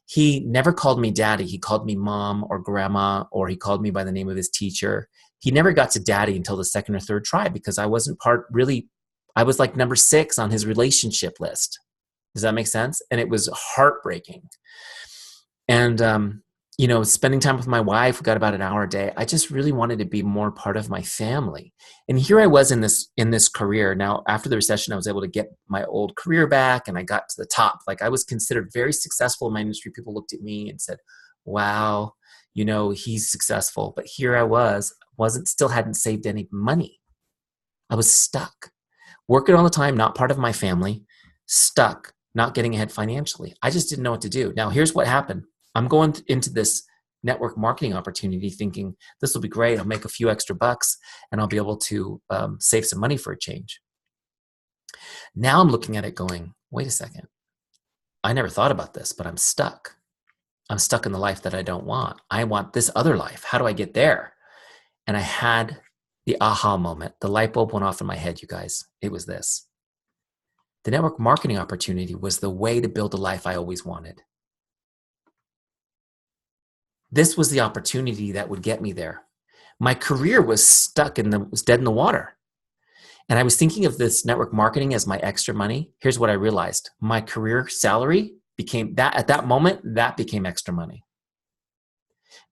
he never called me daddy. He called me mom or grandma, or he called me by the name of his teacher. He never got to daddy until the 2nd or 3rd try because I wasn't I was like number 6 on his relationship list. Does that make sense? And it was heartbreaking. And, spending time with my wife, we got about an hour a day. I just really wanted to be more part of my family. And here I was in this career. Now, after the recession, I was able to get my old career back and I got to the top. Like I was considered very successful in my industry. People looked at me and said, wow, he's successful. But here I still hadn't saved any money. I was stuck, working all the time, not part of my family, stuck, not getting ahead financially. I just didn't know what to do. Now, here's what happened. I'm going into this network marketing opportunity thinking this will be great. I'll make a few extra bucks and I'll be able to save some money for a change. Now I'm looking at it going, wait a second. I never thought about this, but I'm stuck. I'm stuck in the life that I don't want. I want this other life. How do I get there? And I had the aha moment. The light bulb went off in my head, you guys. It was this. The network marketing opportunity was the way to build the life I always wanted. This was the opportunity that would get me there. My career was was dead in the water. And I was thinking of this network marketing as my extra money. Here's what I realized. My career salary at that moment, that became extra money.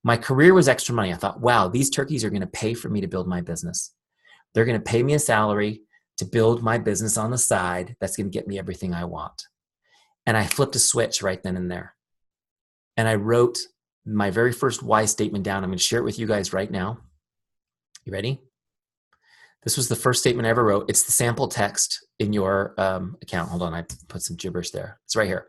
My career was extra money. I thought, wow, these turkeys are going to pay for me to build my business. They're going to pay me a salary to build my business on the side. That's going to get me everything I want. And I flipped a switch right then and there. And I wrote my very first why statement down. I'm going to share it with you guys right now. You ready? This was the first statement I ever wrote. It's the sample text in your account. Hold on, I put some gibberish there. It's right here.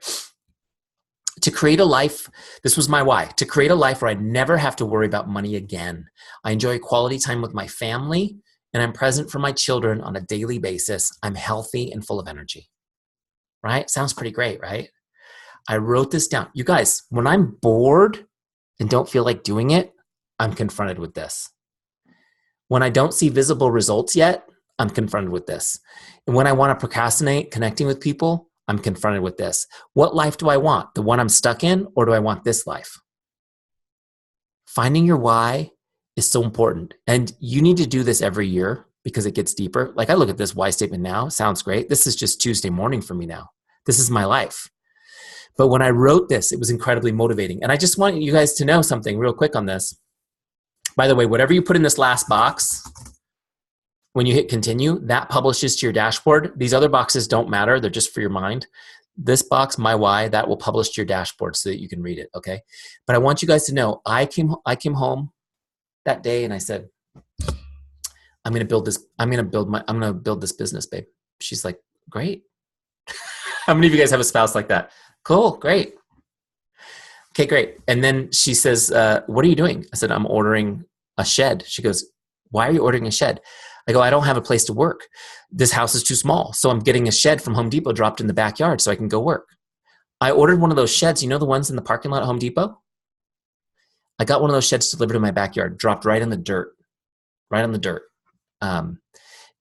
To create a life, this was my why. To create a life where I never have to worry about money again. I enjoy quality time with my family, and I'm present for my children on a daily basis. I'm healthy and full of energy. Right? Sounds pretty great, right? I wrote this down. You guys, when I'm bored and don't feel like doing it, I'm confronted with this. When I don't see visible results yet, I'm confronted with this. And when I want to procrastinate connecting with people, I'm confronted with this. What life do I want? The one I'm stuck in, or do I want this life? Finding your why is so important. And you need to do this every year because it gets deeper. Like I look at this why statement now, sounds great. This is just Tuesday morning for me now. This is my life. But when I wrote this, it was incredibly motivating. And I just want you guys to know something real quick on this. By the way, whatever you put in this last box, when you hit continue, that publishes to your dashboard. These other boxes don't matter. They're just for your mind. This box, my why, that will publish to your dashboard so that you can read it, okay? But I want you guys to know, I came home that day and I said, I'm going to build this business, babe. She's like, great. How many of you guys have a spouse like that? Cool, great. Okay, great. And then she says, what are you doing? I said, I'm ordering a shed. She goes, why are you ordering a shed? I go, I don't have a place to work. This house is too small. So I'm getting a shed from Home Depot dropped in the backyard so I can go work. I ordered one of those sheds. You know the ones in the parking lot at Home Depot? I got one of those sheds delivered in my backyard, dropped right in the dirt, right on the dirt.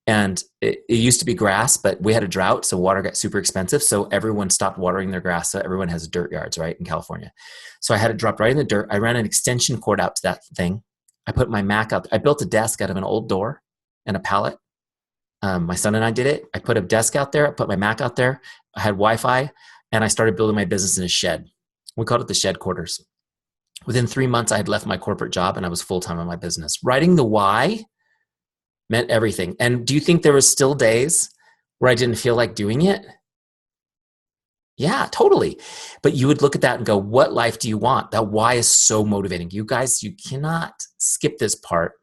And it used to be grass, but we had a drought, so water got super expensive. So everyone stopped watering their grass. So everyone has dirt yards, right, in California. So I had it dropped right in the dirt. I ran an extension cord out to that thing. I put my Mac out. I built a desk out of an old door and a pallet. My son and I did it. I put a desk out there. I put my Mac out there. I had Wi-Fi, and I started building my business in a shed. We called it the shed quarters. Within 3 months, I had left my corporate job, and I was full-time on my business. Writing the why meant everything. And do you think there were still days where I didn't feel like doing it? Yeah, totally. But you would look at that and go, what life do you want? That why is so motivating. You guys, you cannot skip this part.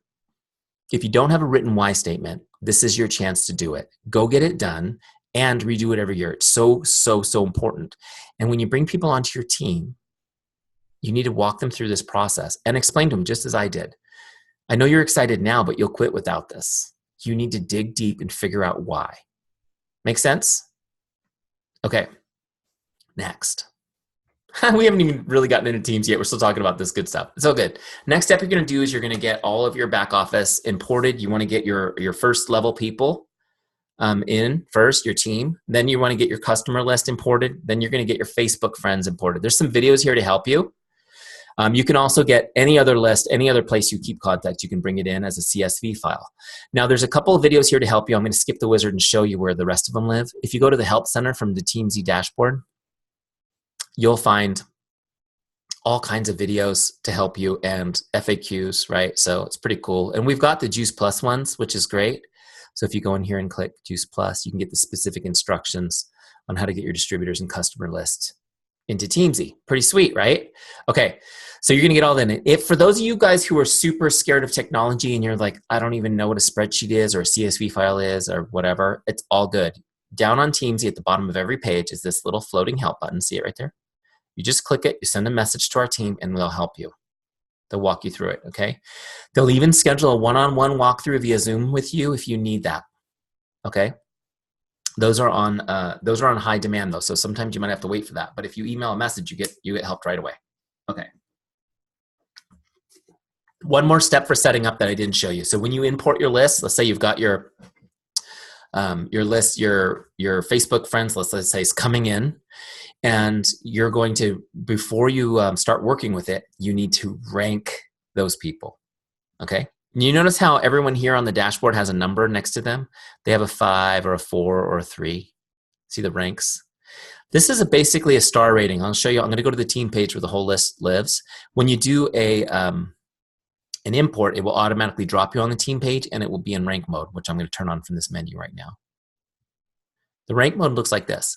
If you don't have a written why statement, this is your chance to do it. Go get it done and redo it every year. It's so, so, so important. And when you bring people onto your team, you need to walk them through this process and explain to them just as I did. I know you're excited now, but you'll quit without this. You need to dig deep and figure out why. Make sense? Okay. Next. We haven't even really gotten into Teams yet. We're still talking about this good stuff. It's all good. Next step you're going to do is you're going to get all of your back office imported. You want to get your first level people in first, your team. Then you want to get your customer list imported. Then you're going to get your Facebook friends imported. There's some videos here to help you. You can also get any other list, any other place you keep contact, you can bring it in as a CSV file. Now, there's a couple of videos here to help you. I'm going to skip the wizard and show you where the rest of them live. If you go to the Help Center from the Teamzy dashboard, you'll find all kinds of videos to help you and FAQs, right? So it's pretty cool. And we've got the Juice Plus ones, which is great. So if you go in here and click Juice Plus, you can get the specific instructions on how to get your distributors and customer list into Teamzy. Pretty sweet, right? Okay, so you're gonna get all that in. If for those of you guys who are super scared of technology and you're like, I don't even know what a spreadsheet is or a CSV file is or whatever, it's all good. Down on Teamzy at the bottom of every page is this little floating help button. See it right there? You just click it, you send a message to our team, and they'll help you. They'll walk you through it, okay? They'll even schedule a one-on-one walkthrough via Zoom with you if you need that, okay? Those are on high demand though, so sometimes you might have to wait for that. But if you email a message, you get helped right away. Okay. One more step for setting up that I didn't show you. So when you import your list, let's say you've got your list, your Facebook friends list, let's say, is coming in, and you're going to, before you start working with it, you need to rank those people. Okay. You notice how everyone here on the dashboard has a number next to them? They have a 5 or a 4 or a 3. See the ranks? This is basically a star rating. I'll show you. I'm going to go to the team page where the whole list lives. When you do an import, it will automatically drop you on the team page, and it will be in rank mode, which I'm going to turn on from this menu right now. The rank mode looks like this.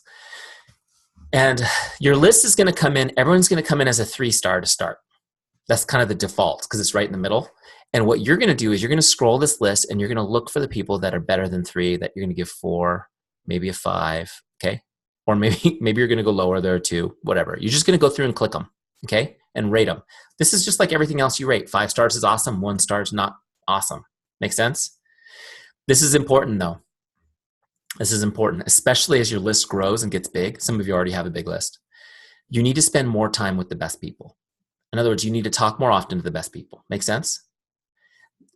And your list is going to come in. Everyone's going to come in as a 3-star to start. That's kind of the default because it's right in the middle. And what you're going to do is you're going to scroll this list and you're going to look for the people that are better than 3, that you're going to give 4, maybe a 5, okay? Or maybe you're going to go lower, there are 2, whatever. You're just going to go through and click them, okay? And rate them. This is just like everything else you rate. 5 stars is awesome, 1 star is not awesome. Make sense? This is important though. This is important, especially as your list grows and gets big. Some of you already have a big list. You need to spend more time with the best people. In other words, you need to talk more often to the best people. Make sense?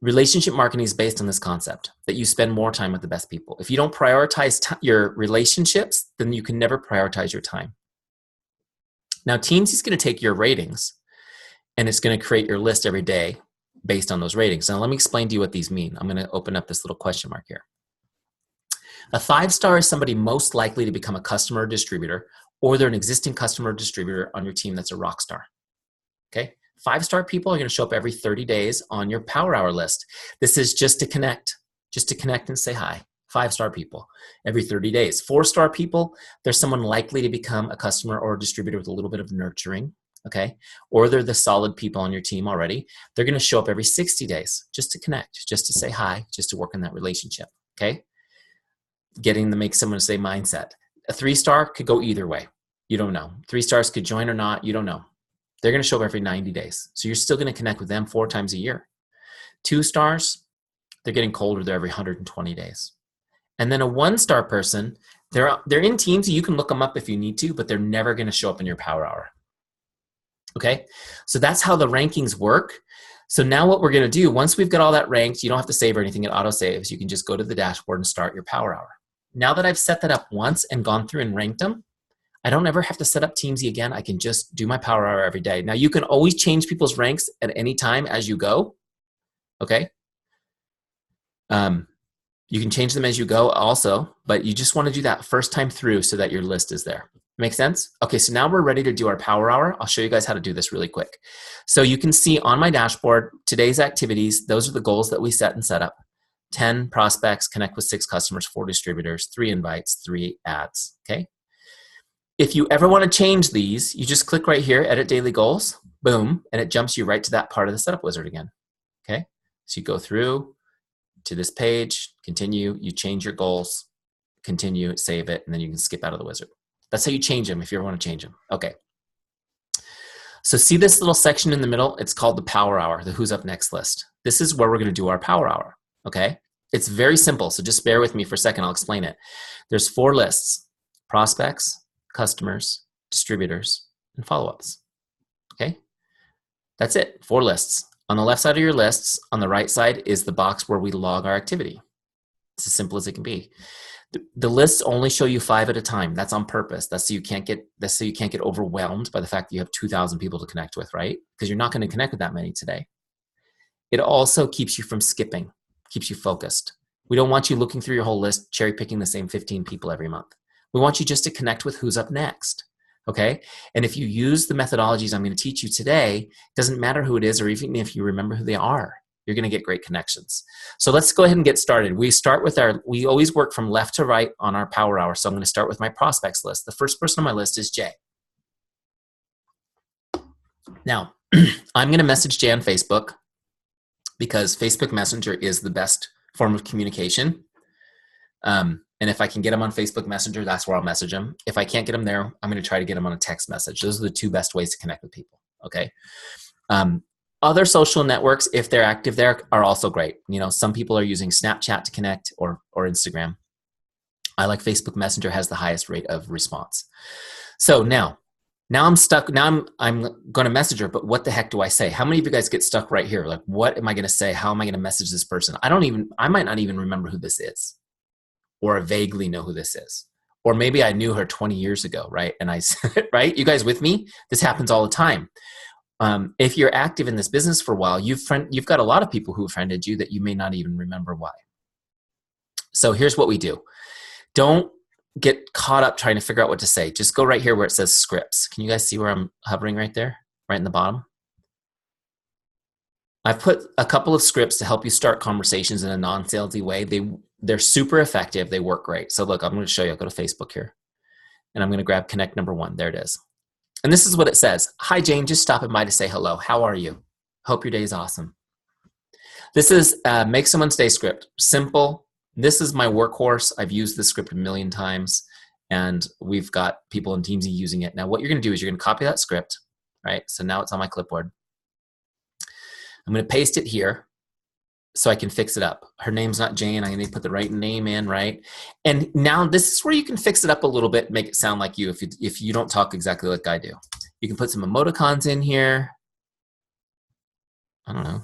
Relationship marketing is based on this concept that you spend more time with the best people. If you don't prioritize your relationships, then you can never prioritize your time. Now, Teamzy is going to take your ratings and it's going to create your list every day based on those ratings. Now, let me explain to you what these mean. I'm going to open up this little question mark here. A 5-star is somebody most likely to become a customer or distributor or they're an existing customer or distributor on your team that's a rock star. Okay? 5-star people are going to show up every 30 days on your Power Hour list. This is just to connect and say hi. 5-star people every 30 days. 4-star people, there's someone likely to become a customer or a distributor with a little bit of nurturing, okay? Or they're the solid people on your team already. They're going to show up every 60 days just to connect, just to say hi, just to work in that relationship, okay? Getting the make someone say mindset. A 3-star could go either way. You don't know. 3 stars could join or not. You don't know. They're going to show up every 90 days. So you're still going to connect with them 4 times a year. 2 stars, they're getting colder. They're every 120 days. And then a 1-star person, they're in Teamzy. You can look them up if you need to, but they're never going to show up in your Power Hour. Okay? So that's how the rankings work. So now what we're going to do, once we've got all that ranked, you don't have to save or anything. It auto-saves. You can just go to the dashboard and start your Power Hour. Now that I've set that up once and gone through and ranked them, I don't ever have to set up Teamzy again. I can just do my Power Hour every day. Now you can always change people's ranks at any time as you go. Okay? You can change them as you go also, but you just want to do that first time through so that your list is there. Make sense? Okay, so now we're ready to do our Power Hour. I'll show you guys how to do this really quick. So you can see on my dashboard, today's activities, those are the goals that we set and set up. 10 prospects, connect with 6 customers, 4 distributors, 3 invites, 3 ads, okay? If you ever want to change these, you just click right here, Edit Daily Goals, boom, and it jumps you right to that part of the setup wizard again, okay? So you go through to this page, continue, you change your goals, continue, save it, and then you can skip out of the wizard. That's how you change them if you ever want to change them. Okay. So see this little section in the middle? It's called the Power Hour, the Who's Up Next list. This is where we're going to do our Power Hour, okay? It's very simple, so just bear with me for a second. I'll explain it. There's 4 lists: prospects, customers, distributors, and follow-ups, okay? That's it, 4 lists. On the left side of your lists, on the right side is the box where we log our activity. It's as simple as it can be. The lists only show you 5 at a time. That's on purpose. That's so you can't get overwhelmed by the fact that you have 2,000 people to connect with, right? Because you're not going to connect with that many today. It also keeps you from skipping, keeps you focused. We don't want you looking through your whole list, cherry picking the same 15 people every month. We want you just to connect with who's up next. Okay? And if you use the methodologies I'm going to teach you today, it doesn't matter who it is, or even if you remember who they are, you're going to get great connections. So let's go ahead and get started. We always work from left to right on our Power Hour. So I'm going to start with my prospects list. The first person on my list is Jay. Now, I'm going to message Jay on Facebook because Facebook Messenger is the best form of communication. And if I can get him on Facebook Messenger, that's where I'll message him. If I can't get him there, I'm going to try to get him on a text message. Those are the 2 best ways to connect with people, okay? Other social networks, if they're active there, are also great. You know, some people are using Snapchat to connect or Instagram. I like Facebook Messenger, has the highest rate of response. So now I'm stuck. Now I'm going to message her, but what the heck do I say? How many of you guys get stuck right here? Like, what am I going to say? How am I going to message this person? I might not even remember who this is, or vaguely know who this is. Or maybe I knew her 20 years ago, right? And right? You guys with me? This happens all the time. If you're active in this business for a while, you've got a lot of people who friended you that you may not even remember why. So here's what we do. Don't get caught up trying to figure out what to say. Just go right here where it says scripts. Can you guys see where I'm hovering right there? Right in the bottom? I've put a couple of scripts to help you start conversations in a non-salesy way. They're super effective. They work great. So look, I'm going to show you. I'll go to Facebook here. And I'm going to grab connect number 1. There it is. And this is what it says. Hi, Jane. Just stopping by to say hello. How are you? Hope your day is awesome. This is Make Someone's Day script. Simple. This is my workhorse. I've used this script a million times, and we've got people in Teamzy using it. Now, what you're going to do is you're going to copy that script, right? So now it's on my clipboard. I'm going to paste it here so I can fix it up. Her name's not Jane. I need to put the right name in, right? And now this is where you can fix it up a little bit, make it sound like you if you don't talk exactly like I do. You can put some emoticons in here. I don't know.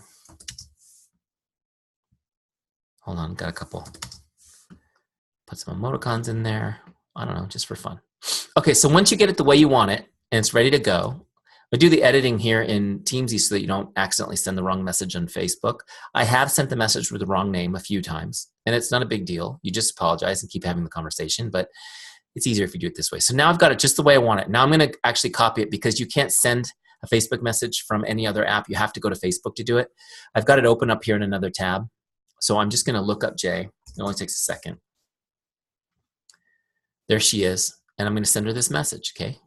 Hold on, got a couple. Put some emoticons in there. I don't know, just for fun. Okay, so once you get it the way you want it and it's ready to go, I do the editing here in Teamzy so that you don't accidentally send the wrong message on Facebook. I have sent the message with the wrong name a few times, and it's not a big deal. You just apologize and keep having the conversation. But It's easier if you do it this way. So now I've got it just the way I want it. Now I'm going to actually copy it because you can't send a Facebook message from any other app. You have to go to Facebook to do it. I've got it open up here in another tab. So I'm just going to look up Jay. It only takes a second. There she is. And I'm going to send her this message, okay?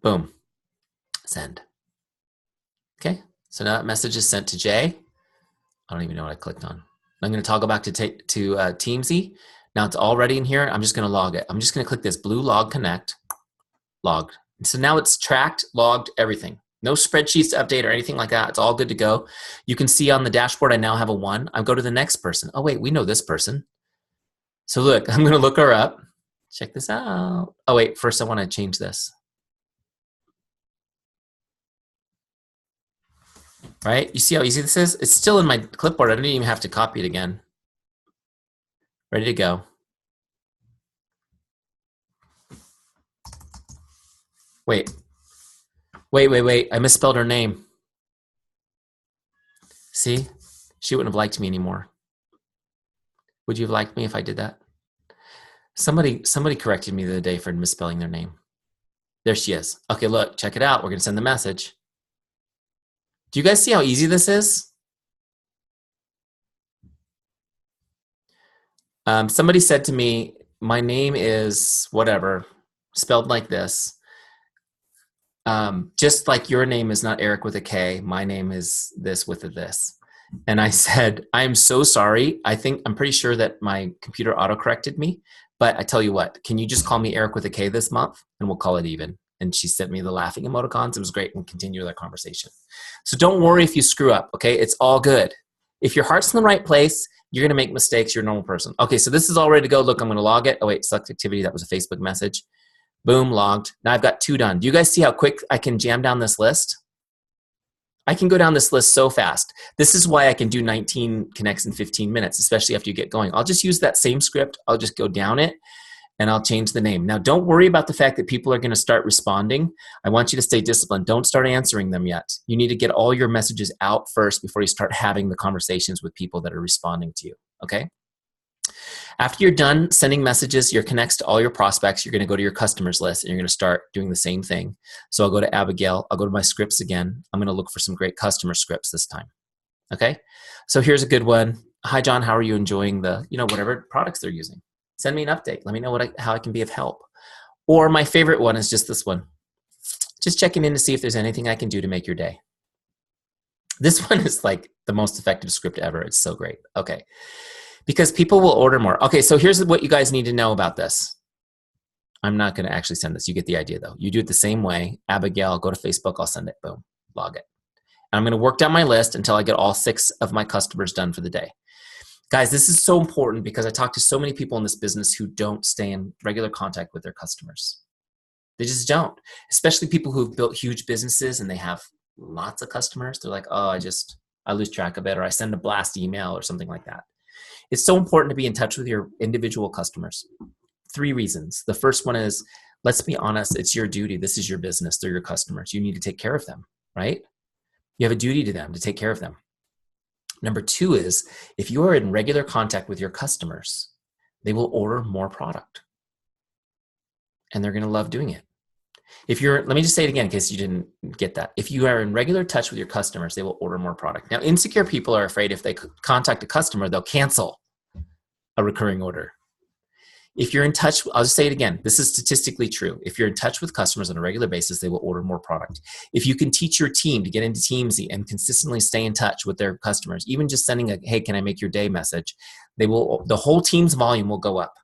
Boom. Send. Okay. So now that message is sent to Jay. I don't even know what I clicked on. I'm going to toggle back to Teamzy. Now it's all ready in here. I'm just going to log it. I'm just going to click this blue log connect. Logged. So now it's tracked, logged, everything. No spreadsheets to update or anything like that. It's all good to go. You can see on the dashboard I now have a 1. I'll go to the next person. Oh, wait, we know this person. So look, I'm going to look her up. Check this out. Oh, wait, first I want to change this. Right? You see how easy this is? It's still in my clipboard. I don't even have to copy it again. Ready to go. Wait. I misspelled her name. See? She wouldn't have liked me anymore. Would you have liked me if I did that? Somebody corrected me the other day for misspelling their name. There she is. Okay, look, check it out. We're going to send the message. Do you guys see how easy this is? Somebody said to me, my name is whatever, spelled like this. Just like your name is not Eric with a K, my name is this with a this. And I said, I'm so sorry. I'm pretty sure that my computer auto-corrected me. But I tell you what, can you just call me Eric with a K this month? And we'll call it even. And she sent me the laughing emoticons. It was great. And continue that conversation. So don't worry if you screw up, okay? It's all good. If your heart's in the right place, you're going to make mistakes. You're a normal person. Okay, so this is all ready to go. Look, I'm going to log it. Oh, wait, select activity. That was a Facebook message. Boom, logged. Now I've got 2 done. Do you guys see how quick I can jam down this list? I can go down this list so fast. This is why I can do 19 connects in 15 minutes, especially after you get going. I'll just use that same script. I'll just go down it and I'll change the name. Now, don't worry about the fact that people are going to start responding. I want you to stay disciplined. Don't start answering them yet. You need to get all your messages out first before you start having the conversations with people that are responding to you, okay? After you're done sending messages, your connects to all your prospects, you're going to go to your customers list and you're going to start doing the same thing. So I'll go to Abigail. I'll go to my scripts again. I'm going to look for some great customer scripts this time. Okay. So here's a good one. Hi, John. How are you enjoying the, whatever products they're using? Send me an update. Let me know how I can be of help. Or my favorite one is just this one. Just checking in to see if there's anything I can do to make your day. This one is like the most effective script ever. It's so great. Okay. Because people will order more. Okay, so here's what you guys need to know about this. I'm not going to actually send this. You get the idea, though. You do it the same way. Abigail, go to Facebook. I'll send it. Boom. Log it. And I'm going to work down my list until I get all 6 of my customers done for the day. Guys, this is so important because I talk to so many people in this business who don't stay in regular contact with their customers. They just don't. Especially people who've built huge businesses and they have lots of customers. They're like, oh, I lose track of it, or I send a blast email or something like that. It's so important to be in touch with your individual customers. 3 reasons. The first one is, let's be honest, it's your duty. This is your business. They're your customers. You need to take care of them, right? You have a duty to them to take care of them. Number 2 is, if you are in regular contact with your customers, they will order more product. And they're going to love doing it. Let me just say it again in case you didn't get that. If you are in regular touch with your customers, they will order more product. Now, insecure people are afraid if they contact a customer, they'll cancel a recurring order. If you're in touch, I'll just say it again. This is statistically true. If you're in touch with customers on a regular basis, they will order more product. If you can teach your team to get into Teamzy and consistently stay in touch with their customers, even just sending a, hey, can I make your day message, the whole team's volume will go up.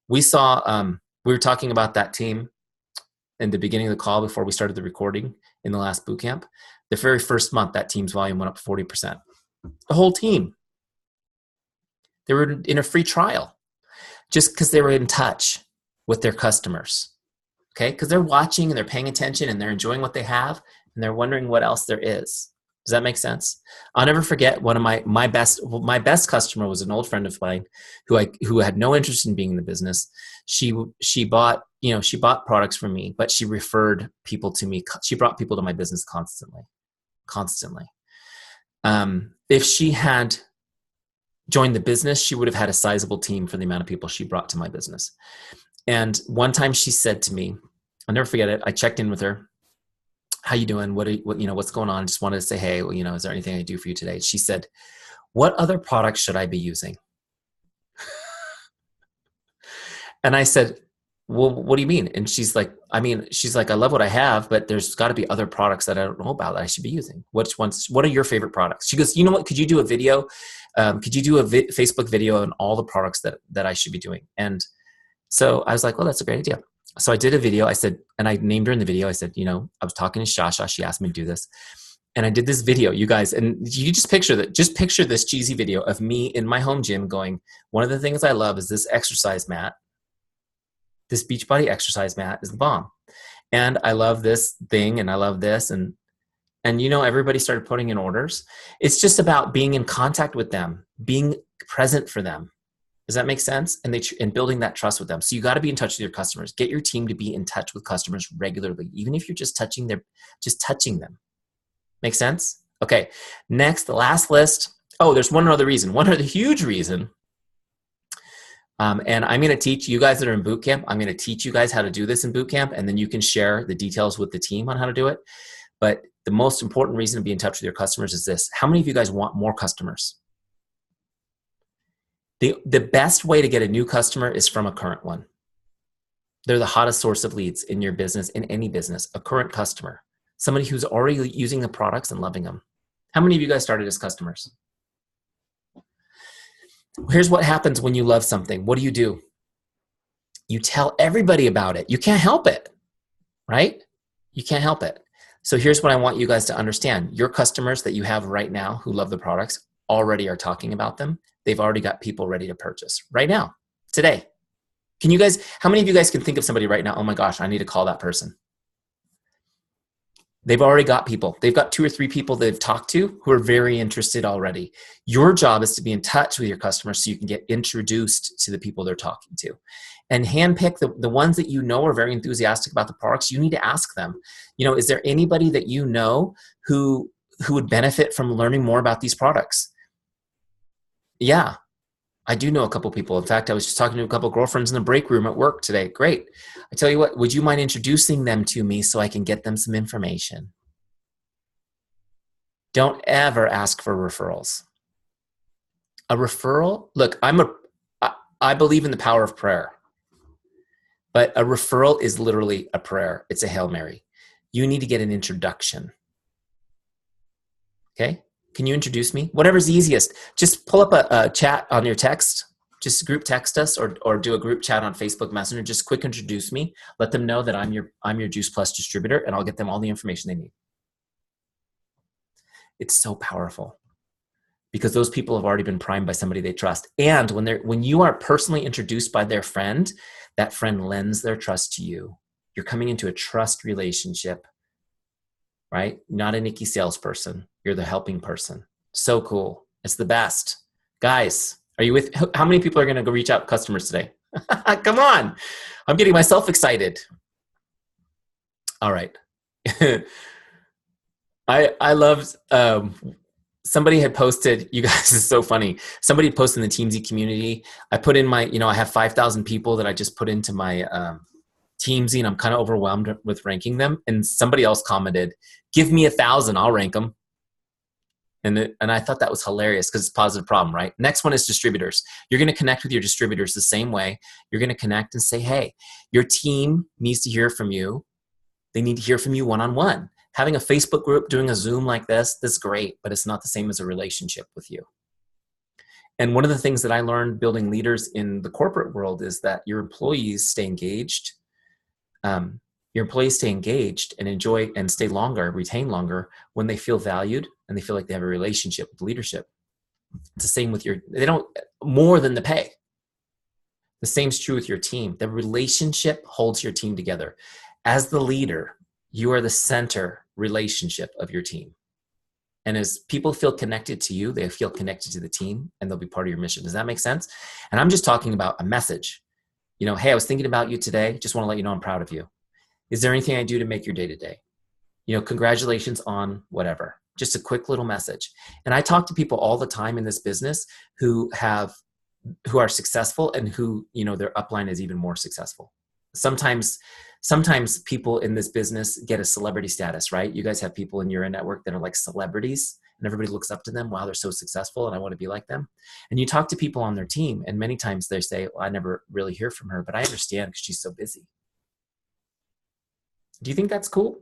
We were talking about that team in the beginning of the call before we started the recording in the last boot camp. The very first month, that team's volume went up 40%. The whole team. They were in a free trial just because they were in touch with their customers. Okay? Because they're watching and they're paying attention and they're enjoying what they have and they're wondering what else there is. Does that make sense? I'll never forget one of my best customer was an old friend of mine who had no interest in being in the business. She bought products from me, but she referred people to me. She brought people to my business constantly. If she had joined the business, she would have had a sizable team for the amount of people she brought to my business. And one time she said to me, I'll never forget it. I checked in with her. How you doing? What's going on? Just wanted to say, hey, is there anything I can do for you today? She said, what other products should I be using? And I said, well, what do you mean? And she's like, I love what I have, but there's got to be other products that I don't know about that I should be using. What are your favorite products? She goes, you know what? Could you do a video? Could you do a Facebook video on all the products that I should be doing? And so I was like, well, that's a great idea. So I did a video. I said, and I named her in the video. I said, I was talking to Shasha. She asked me to do this. And I did this video, you guys, and you just picture this cheesy video of me in my home gym going, one of the things I love is this exercise mat. This Beachbody exercise mat is the bomb. And I love this thing and I love this. And everybody started putting in orders. It's just about being in contact with them, being present for them. Does that make sense? And building that trust with them. So you got to be in touch with your customers. Get your team to be in touch with customers regularly, even if you're just touching them. Make sense? Okay. Next, the last list. Oh, there's one other huge reason. And I'm going to teach you guys that are in boot camp. I'm going to teach you guys how to do this in boot camp, and then you can share the details with the team on how to do it. But the most important reason to be in touch with your customers is this. How many of you guys want more customers? The best way to get a new customer is from a current one. They're the hottest source of leads in your business, in any business, a current customer, somebody who's already using the products and loving them. How many of you guys started as customers? Here's what happens when you love something. What do? You tell everybody about it. You can't help it, right? You can't help it. So here's what I want you guys to understand. Your customers that you have right now who love the products already are talking about them. They've already got people ready to purchase right now, today. How many of you guys can think of somebody right now? Oh my gosh, I need to call that person. They've already got people. They've got 2 or 3 people they've talked to who are very interested already. Your job is to be in touch with your customers so you can get introduced to the people they're talking to. And handpick the ones that are very enthusiastic about the products. You need to ask them, is there anybody that who would benefit from learning more about these products? Yeah, I do know a couple people. In fact, I was just talking to a couple girlfriends in the break room at work today. Great. I tell you what, would you mind introducing them to me so I can get them some information? Don't ever ask for referrals. A referral, look, I believe in the power of prayer, but a referral is literally a prayer. It's a Hail Mary. You need to get an introduction. Okay? Can you introduce me? Whatever's easiest. Just pull up a chat on your text. Just group text us or do a group chat on Facebook Messenger. Just quick introduce me. Let them know that I'm your Juice Plus distributor, and I'll get them all the information they need. It's so powerful because those people have already been primed by somebody they trust. And when you are personally introduced by their friend, that friend lends their trust to you. You're coming into a trust relationship, right? Not a Nikki salesperson. You're the helping person. So cool. It's the best. Guys, are you with? How many people are going to go reach out to customers today? Come on. I'm getting myself excited. All right. I loved, somebody had posted, you guys, is so funny. Somebody had posted in the Teamzy community. I put in I have 5,000 people that I just put into my Teamzy, and I'm kind of overwhelmed with ranking them. And somebody else commented, give me 1,000, I'll rank them. And I thought that was hilarious because it's a positive problem, right? Next one is distributors. You're going to connect with your distributors the same way. You're going to connect and say, hey, your team needs to hear from you. They need to hear from you one-on-one. Having a Facebook group, doing a Zoom like this is great, but it's not the same as a relationship with you. And one of the things that I learned building leaders in the corporate world is that your employees stay engaged. And enjoy and stay longer, retain longer when they feel valued and they feel like they have a relationship with leadership. It's the same with they don't, more than the pay. The same is true with your team. The relationship holds your team together. As the leader, you are the center relationship of your team. And as people feel connected to you, they feel connected to the team and they'll be part of your mission. Does that make sense? And I'm just talking about a message. Hey, I was thinking about you today. Just want to let you know I'm proud of you. Is there anything I do to make your day-to-day? Congratulations on whatever. just a quick little message. And I talk to people all the time in this business who are successful and who, their upline is even more successful. Sometimes people in this business get a celebrity status, right? You guys have people in your network that are like celebrities and everybody looks up to them. Wow, they're so successful and I want to be like them. And you talk to people on their team and many times they say, well, I never really hear from her, but I understand because she's so busy. Do you think that's cool?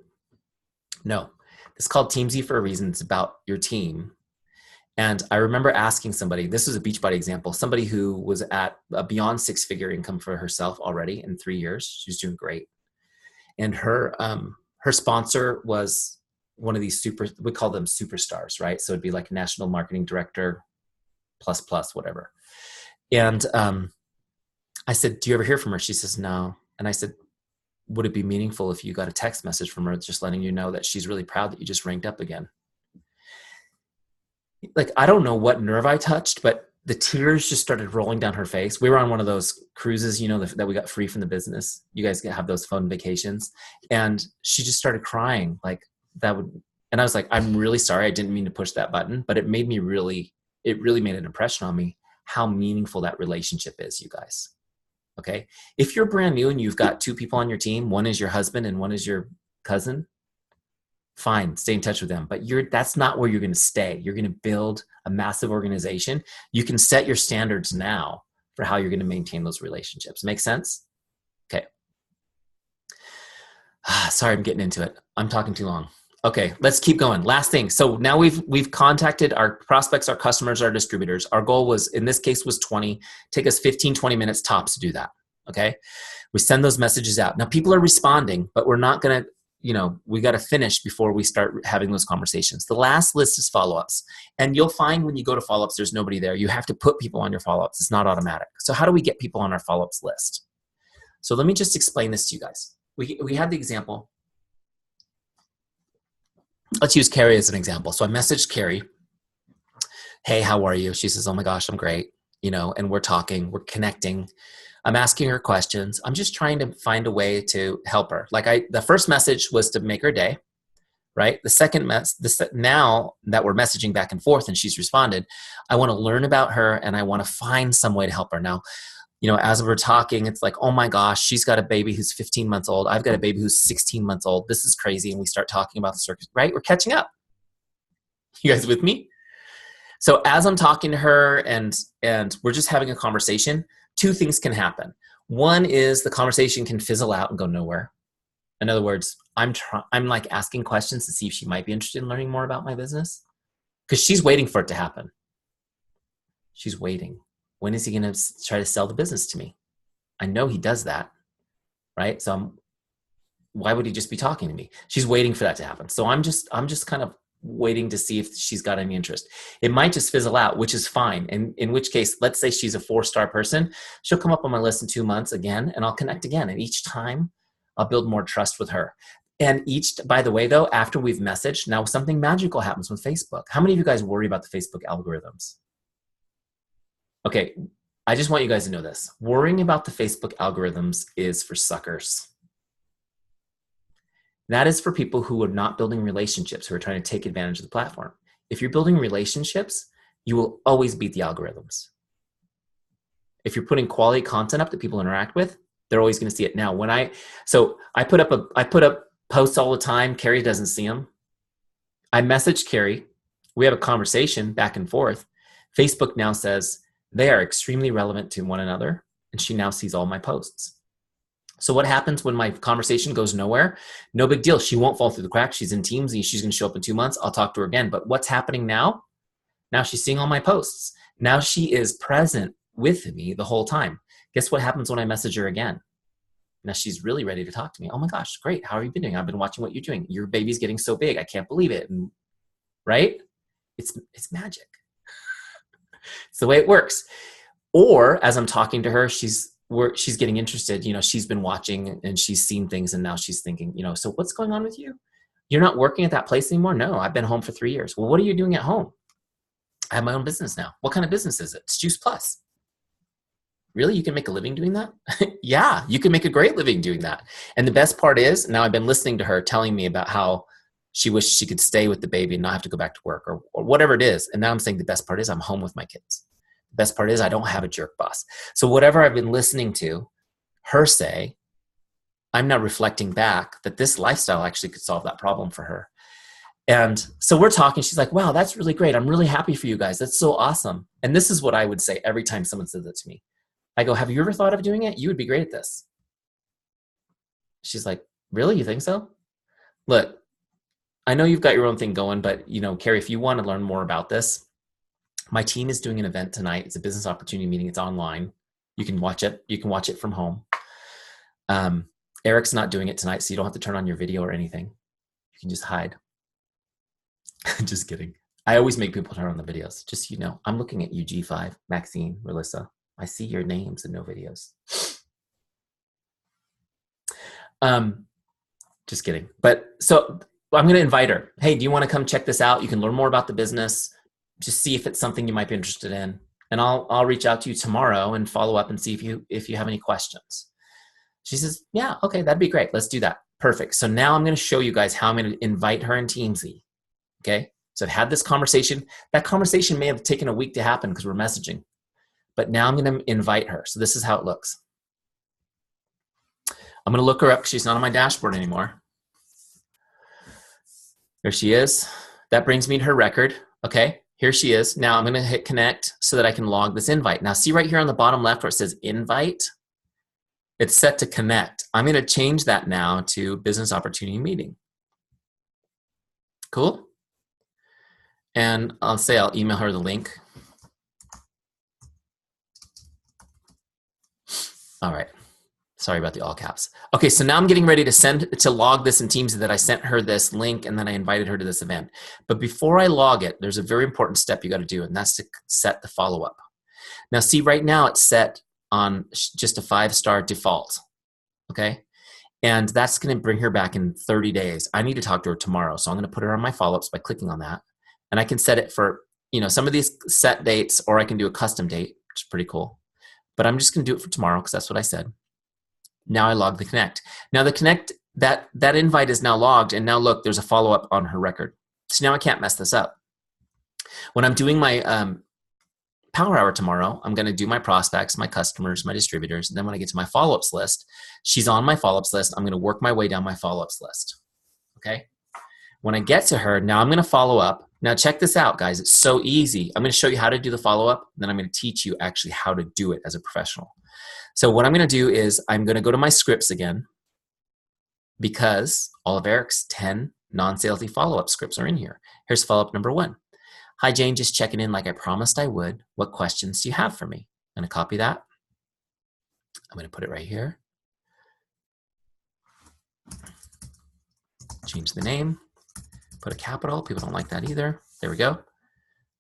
No. It's called Teamzy for a reason. It's about your team. And I remember asking somebody, this was a Beachbody example, somebody who was at a beyond 6-figure income for herself already in 3 years. She was doing great. And her sponsor was one of these we call them superstars, right? So it'd be like national marketing director, plus, whatever. And I said, do you ever hear from her? She says, no. And I said, would it be meaningful if you got a text message from her just letting you know that she's really proud that you just ranked up again? Like, I don't know what nerve I touched, but the tears just started rolling down her face. We were on one of those cruises, that we got free from the business. You guys have those fun vacations. And she just started crying and I was like, I'm really sorry. I didn't mean to push that button, but it really made an impression on me how meaningful that relationship is, you guys. Okay. If you're brand new and you've got 2 people on your team, one is your husband and one is your cousin, fine, stay in touch with them. But that's not where you're going to stay. You're going to build a massive organization. You can set your standards now for how you're going to maintain those relationships. Make sense? Okay. Sorry, I'm getting into it. I'm talking too long. Okay, let's keep going. Last thing. So now we've contacted our prospects, our customers, our distributors. Our goal was, in this case, was 20. Take us 15, 20 minutes tops to do that. Okay. We send those messages out. Now people are responding, but we're not going to, we got to finish before we start having those conversations. The last list is follow-ups. And you'll find when you go to follow-ups, there's nobody there. You have to put people on your follow-ups. It's not automatic. So how do we get people on our follow-ups list? So let me just explain this to you guys. We had the example. Let's use Kari as an example. So I messaged Kari. Hey, how are you? She says, oh my gosh, I'm great. And we're talking, we're connecting. I'm asking her questions. I'm just trying to find a way to help her. The first message was to make her day, right? The second now that we're messaging back and forth and she's responded, I want to learn about her and I want to find some way to help her. Now, as we're talking, it's like, oh my gosh, she's got a baby who's 15 months old. I've got a baby who's 16 months old. This is crazy. And we start talking about the circus, right? We're catching up. You guys with me? So as I'm talking to her and we're just having a conversation, 2 things can happen. One is the conversation can fizzle out and go nowhere. In other words, I'm like asking questions to see if she might be interested in learning more about my business because she's waiting for it to happen. She's waiting. When is he going to try to sell the business to me? I know he does that, right? So why would he just be talking to me? She's waiting for that to happen. So I'm just kind of waiting to see if she's got any interest. It might just fizzle out, which is fine. And in which case, let's say she's a 4-star person. She'll come up on my list in 2 months again, and I'll connect again. And each time I'll build more trust with her. And by the way, though, after we've messaged, now something magical happens with Facebook. How many of you guys worry about the Facebook algorithms? Okay, I just want you guys to know this. Worrying about the Facebook algorithms is for suckers. That is for people who are not building relationships, who are trying to take advantage of the platform. If you're building relationships, you will always beat the algorithms. If you're putting quality content up that people interact with, they're always going to see it. Now, I put up posts all the time. Kari doesn't see them. I message Kari. We have a conversation back and forth. Facebook now says, they are extremely relevant to one another, and she now sees all my posts. So what happens when my conversation goes nowhere? No big deal. She won't fall through the cracks. She's in Teamzy. She's going to show up in 2 months. I'll talk to her again. But what's happening now? Now she's seeing all my posts. Now she is present with me the whole time. Guess what happens when I message her again? Now she's really ready to talk to me. Oh my gosh, great. How are you been doing? I've been watching what you're doing. Your baby's getting so big. I can't believe it. And, right? It's magic. It's the way it works. Or as I'm talking to her, she's getting interested. She's been watching and she's seen things and now she's thinking, so what's going on with you? You're not working at that place anymore? No, I've been home for 3 years. Well, what are you doing at home? I have my own business now. What kind of business is it? It's Juice Plus. Really? You can make a living doing that? Yeah, you can make a great living doing that. And the best part is now I've been listening to her telling me about how She wished she could stay with the baby and not have to go back to work or whatever it is. And now I'm saying the best part is I'm home with my kids. The best part is I don't have a jerk boss. So whatever I've been listening to her say, I'm now reflecting back that this lifestyle actually could solve that problem for her. And so we're talking. She's like, wow, that's really great. I'm really happy for you guys. That's so awesome. And this is what I would say every time someone says that to me. I go, have you ever thought of doing it? You would be great at this. She's like, really? You think so? Look, I know you've got your own thing going, but Kari, if you want to learn more about this, my team is doing an event tonight. It's a business opportunity meeting. It's online. You can watch it. You can watch it from home. Eric's not doing it tonight, so you don't have to turn on your video or anything. You can just hide. Just kidding. I always make people turn on the videos. Just so you know, I'm looking at you, G5, Maxine, Melissa. I see your names and no videos. Just kidding. But so I'm going to invite her. Hey, do you want to come check this out? You can learn more about the business. Just see if it's something you might be interested in. And I'll reach out to you tomorrow and follow up and see if you have any questions. She says, yeah, okay, that'd be great. Let's do that. Perfect. So now I'm going to show you guys how I'm going to invite her in Teamzy. Okay. So I've had this conversation. That conversation may have taken a week to happen because we're messaging. But now I'm going to invite her. So this is how it looks. I'm going to look her up because she's not on my dashboard anymore. There she is. That brings me to her record. Okay, here she is. Now I'm going to hit connect so that I can log this invite. Now see right here on the bottom left where it says invite? It's set to connect. I'm going to change that now to business opportunity meeting. Cool. And I'll email her the link. All right. Sorry about the all caps. Okay, so now I'm getting ready to log this in Teams that I sent her this link and then I invited her to this event. But before I log it, there's a very important step you got to do, and that's to set the follow-up. Now see, right now it's set on just a 5-star default, okay? And that's going to bring her back in 30 days. I need to talk to her tomorrow, so I'm going to put her on my follow-ups by clicking on that. And I can set it for, some of these set dates, or I can do a custom date, which is pretty cool. But I'm just going to do it for tomorrow because that's what I said. Now I log the connect. Now the connect, that invite is now logged, and now look, there's a follow-up on her record. So now I can't mess this up. When I'm doing my power hour tomorrow, I'm going to do my prospects, my customers, my distributors, and then when I get to my follow-ups list, she's on my follow-ups list. I'm going to work my way down my follow-ups list. Okay? When I get to her, now I'm going to follow up. Now check this out, guys. It's so easy. I'm going to show you how to do the follow-up, then I'm going to teach you actually how to do it as a professional. So what I'm going to do is I'm going to go to my scripts again because all of Eric's 10 non-salesy follow-up scripts are in here. Here's follow-up number 1. Hi, Jane, just checking in like I promised I would. What questions do you have for me? I'm going to copy that. I'm going to put it right here. Change the name. Put a capital. People don't like that either. There we go.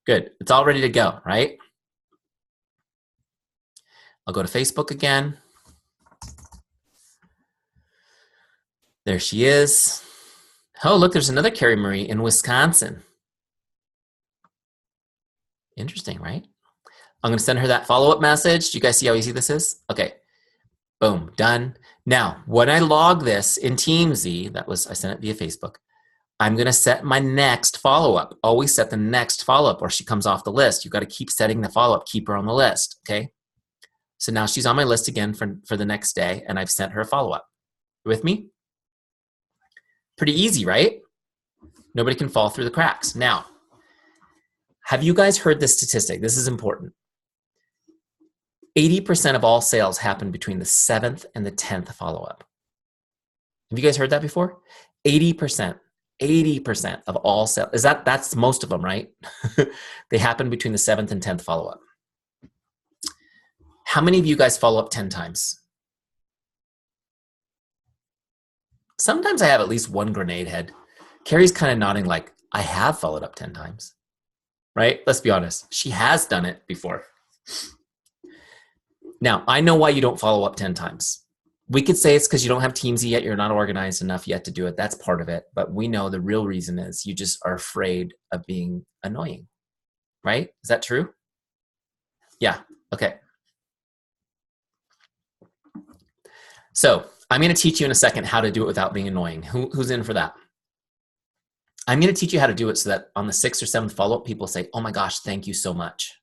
Good. It's all ready to go, right? I'll go to Facebook again. There she is. Oh, look, there's another Kari Marie in Wisconsin. Interesting, right? I'm going to send her that follow-up message. Do you guys see how easy this is? Okay. Boom, done. Now, when I log this in Teamzy, I sent it via Facebook, I'm going to set my next follow-up. Always set the next follow-up or she comes off the list. You've got to keep setting the follow-up, keep her on the list, okay? So now she's on my list again for the next day, and I've sent her a follow-up. You with me? Pretty easy, right? Nobody can fall through the cracks. Now, have you guys heard this statistic? This is important. 80% of all sales happen between the 7th and the 10th follow-up. Have you guys heard that before? 80% of all sales. That's most of them, right? They happen between the 7th and 10th follow-up. How many of you guys follow up 10 times? Sometimes I have at least one grenade head. Kari's kind of nodding like, I have followed up 10 times, right? Let's be honest. She has done it before. Now, I know why you don't follow up 10 times. We could say it's because you don't have Teamzy yet. You're not organized enough yet to do it. That's part of it. But we know the real reason is you just are afraid of being annoying, right? Is that true? Yeah. Okay. So I'm going to teach you in a second how to do it without being annoying. Who's in for that? I'm going to teach you how to do it so that on the 6th or 7th follow-up, people say, oh my gosh, thank you so much.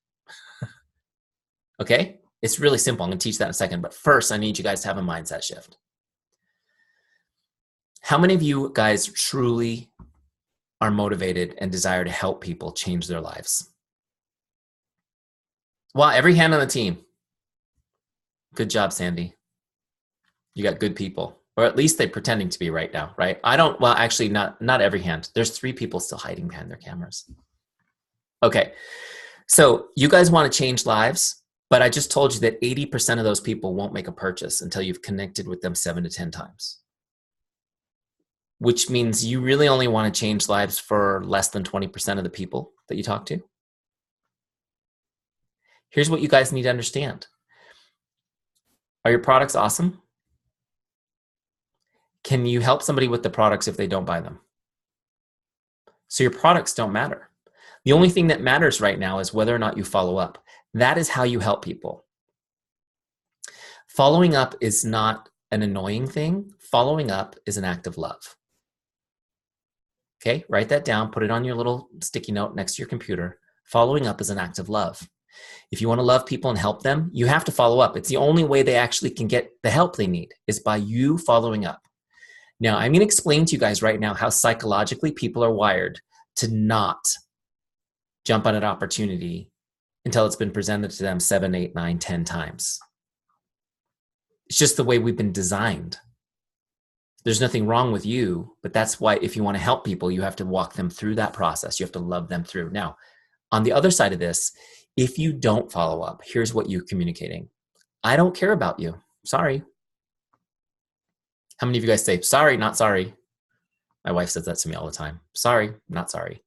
Okay? It's really simple. I'm going to teach that in a second. But first, I need you guys to have a mindset shift. How many of you guys truly are motivated and desire to help people change their lives? Well, every hand on the team. Good job, Sandy. You got good people, or at least they're pretending to be right now, right? Well, actually not every hand. There's 3 people still hiding behind their cameras. Okay. So you guys want to change lives, but I just told you that 80% of those people won't make a purchase until you've connected with them 7 to 10 times. Which means you really only want to change lives for less than 20% of the people that you talk to. Here's what you guys need to understand. Are your products awesome? Can you help somebody with the products if they don't buy them? So your products don't matter. The only thing that matters right now is whether or not you follow up. That is how you help people. Following up is not an annoying thing. Following up is an act of love. Okay, write that down, put it on your little sticky note next to your computer. Following up is an act of love. If you want to love people and help them, you have to follow up. It's the only way they actually can get the help they need is by you following up. Now, I'm going to explain to you guys right now how psychologically people are wired to not jump on an opportunity until it's been presented to them 7, 8, 9, 10 times. It's just the way we've been designed. There's nothing wrong with you, but that's why if you want to help people, you have to walk them through that process. You have to love them through. Now, on the other side of this, if you don't follow up, here's what you're communicating. I don't care about you. Sorry. How many of you guys say, sorry, not sorry? My wife says that to me all the time. Sorry, not sorry.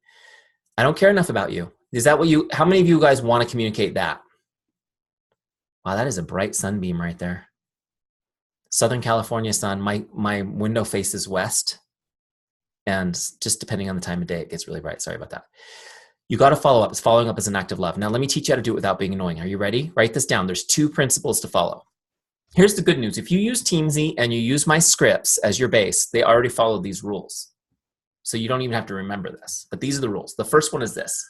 I don't care enough about you. Is that what how many of you guys want to communicate that? Wow, that is a bright sunbeam right there. Southern California sun, my window faces west. And just depending on the time of day, it gets really bright. Sorry about that. You got to follow up. Following up is an act of love. Now, let me teach you how to do it without being annoying. Are you ready? Write this down. There's 2 principles to follow. Here's the good news. If you use Teamzy and you use my scripts as your base, they already follow these rules. So you don't even have to remember this. But these are the rules. The first one is this.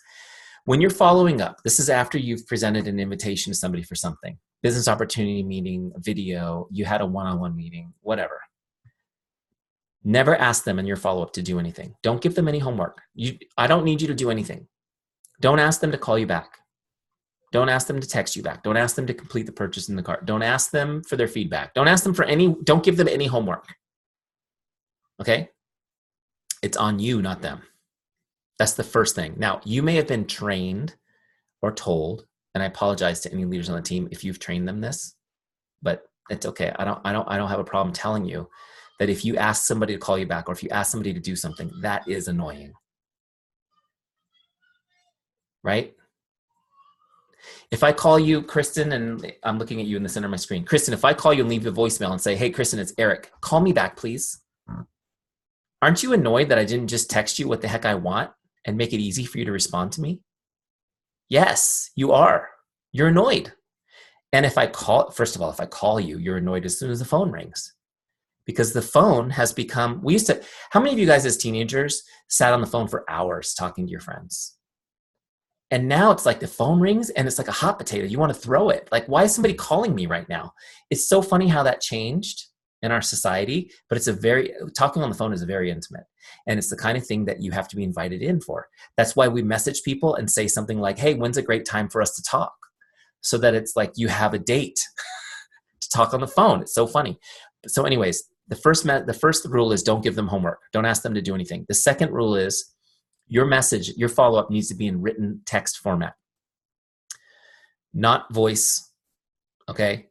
When you're following up, this is after you've presented an invitation to somebody for something. Business opportunity meeting, video, you had a one-on-one meeting, whatever. Never ask them in your follow-up to do anything. Don't give them any homework. I don't need you to do anything. Don't ask them to call you back. Don't ask them to text you back. Don't ask them to complete the purchase in the cart. Don't ask them for their feedback. Don't ask them don't give them any homework. Okay? It's on you, not them. That's the first thing. Now, you may have been trained or told, and I apologize to any leaders on the team if you've trained them this, but it's okay. I don't have a problem telling you that if you ask somebody to call you back or if you ask somebody to do something, that is annoying. Right? If I call you, Kristen, and I'm looking at you in the center of my screen. Kristen, if I call you and leave a voicemail and say, hey, Kristen, it's Eric. Call me back, please. Aren't you annoyed that I didn't just text you what the heck I want and make it easy for you to respond to me? Yes, you are. You're annoyed. And if I call you, you're annoyed as soon as the phone rings. Because the phone has become, how many of you guys as teenagers sat on the phone for hours talking to your friends? And now it's like the phone rings and it's like a hot potato. You want to throw it. Like, why is somebody calling me right now? It's so funny how that changed in our society, but talking on the phone is very intimate. And it's the kind of thing that you have to be invited in for. That's why we message people and say something like, hey, when's a great time for us to talk? So that it's like you have a date to talk on the phone. It's so funny. So anyways, the first rule is don't give them homework. Don't ask them to do anything. The second rule is your message, your follow-up needs to be in written text format, not voice, okay?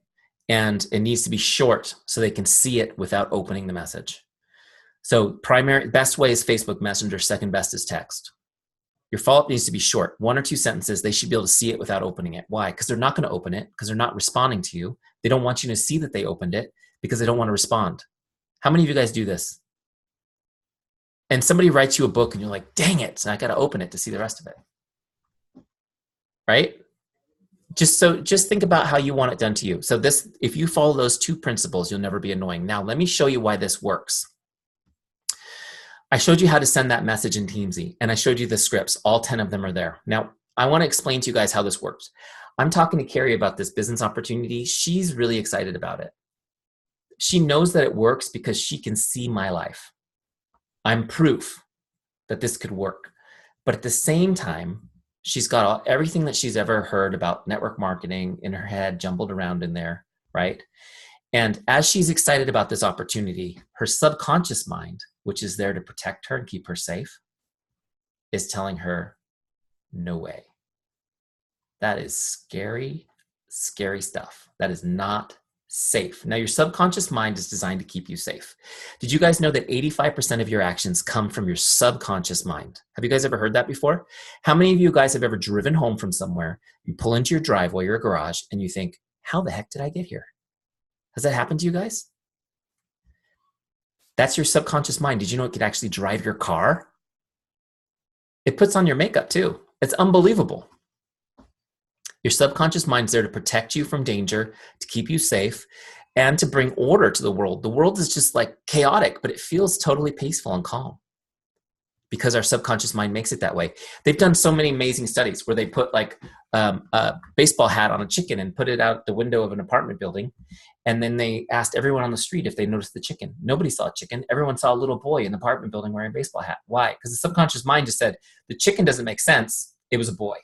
And it needs to be short so they can see it without opening the message. So best way is Facebook Messenger, second best is text. Your follow-up needs to be short, 1 or 2 sentences. They should be able to see it without opening it. Why? Because they're not going to open it because they're not responding to you. They don't want you to see that they opened it because they don't want to respond. How many of you guys do this? And somebody writes you a book and you're like, dang it, I got to open it to see the rest of it. Right? Just think about how you want it done to you. So if you follow those 2 principles, you'll never be annoying. Now, let me show you why this works. I showed you how to send that message in Teamzy, and I showed you the scripts. All 10 of them are there. Now, I want to explain to you guys how this works. I'm talking to Kari about this business opportunity. She's really excited about it. She knows that it works because she can see my life. I'm proof that this could work. But at the same time, she's got everything that she's ever heard about network marketing in her head jumbled around in there, right? And as she's excited about this opportunity, her subconscious mind, which is there to protect her and keep her safe, is telling her, no way. That is scary, scary stuff. That is not safe. Now, your subconscious mind is designed to keep you safe. Did you guys know that 85% of your actions come from your subconscious mind? Have you guys ever heard that before? How many of you guys have ever driven home from somewhere, you pull into your driveway or your garage, and you think, how the heck did I get here? Has that happened to you guys? That's your subconscious mind. Did you know it could actually drive your car? It puts on your makeup too. It's unbelievable. Your subconscious mind's there to protect you from danger, to keep you safe, and to bring order to the world. The world is just like chaotic, but it feels totally peaceful and calm because our subconscious mind makes it that way. They've done so many amazing studies where they put like a baseball hat on a chicken and put it out the window of an apartment building. And then they asked everyone on the street if they noticed the chicken. Nobody saw a chicken. Everyone saw a little boy in the apartment building wearing a baseball hat. Why? Because the subconscious mind just said, the chicken doesn't make sense. It was a boy.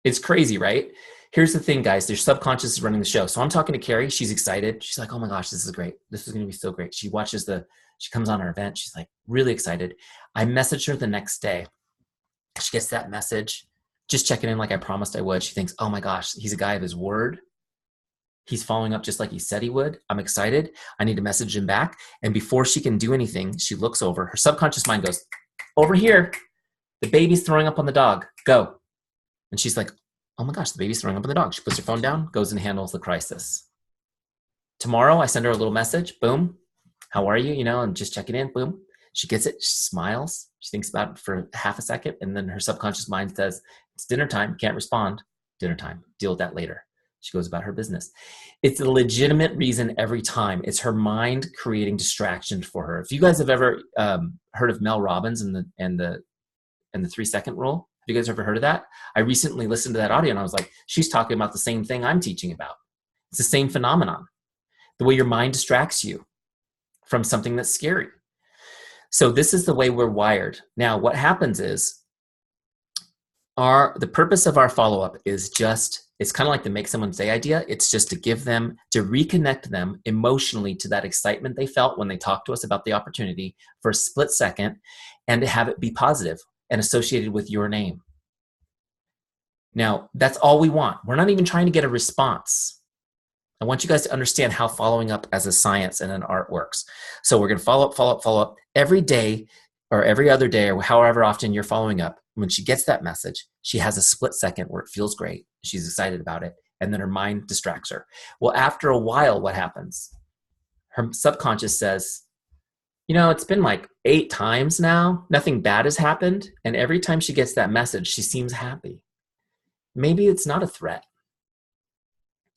It's crazy, right? Here's the thing, guys. Their subconscious is running the show. So I'm talking to Kari. She's excited. She's like, oh my gosh, this is great. This is going to be so great. She comes on our event. She's like really excited. I messaged her the next day. She gets that message, just checking in like I promised I would. She thinks, oh my gosh, he's a guy of his word. He's following up just like he said he would. I'm excited. I need to message him back. And before she can do anything, she looks over. Her subconscious mind goes, over here. The baby's throwing up on the dog. Go. And she's like, oh my gosh, the baby's throwing up on the dog. She puts her phone down, goes and handles the crisis. Tomorrow, I send her a little message. Boom. How are you? And just checking in. Boom. She gets it. She smiles. She thinks about it for half a second. And then her subconscious mind says, it's dinner time. Can't respond. Dinner time. Deal with that later. She goes about her business. It's a legitimate reason every time. It's her mind creating distractions for her. If you guys have ever heard of Mel Robbins and the 3-second rule, have you guys ever heard of that? I recently listened to that audio and I was like, she's talking about the same thing I'm teaching about. It's the same phenomenon. The way your mind distracts you from something that's scary. So this is the way we're wired. Now, what happens is the purpose of our follow-up is it's kind of like the make someone say idea. It's just to reconnect them emotionally to that excitement they felt when they talked to us about the opportunity for a split second, and to have it be positive and associated with your name. Now, that's all we want. We're not even trying to get a response. I want you guys to understand how following up as a science and an art works. So we're going to follow up every day or every other day or however often you're following up. When she gets that message, she has a split second where it feels great. She's excited about it. And then her mind distracts her. Well, after a while, what happens? Her subconscious says, it's been like 8 times now. Nothing bad has happened. And every time she gets that message, she seems happy. Maybe it's not a threat.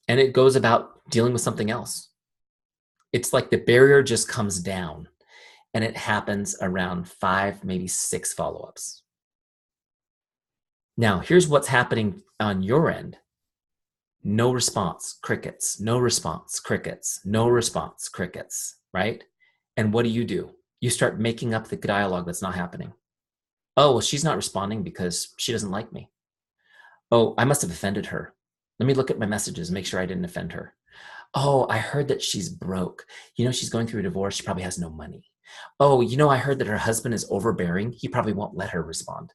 And it goes about dealing with something else. It's like the barrier just comes down. And it happens around 5, maybe 6 follow-ups. Now, here's what's happening on your end. No response, crickets. No response, crickets. No response, crickets, right? And what do? You start making up the dialogue that's not happening. Oh, well, she's not responding because she doesn't like me. Oh, I must have offended her. Let me look at my messages and make sure I didn't offend her. Oh, I heard that she's broke. She's going through a divorce. She probably has no money. Oh, I heard that her husband is overbearing. He probably won't let her respond.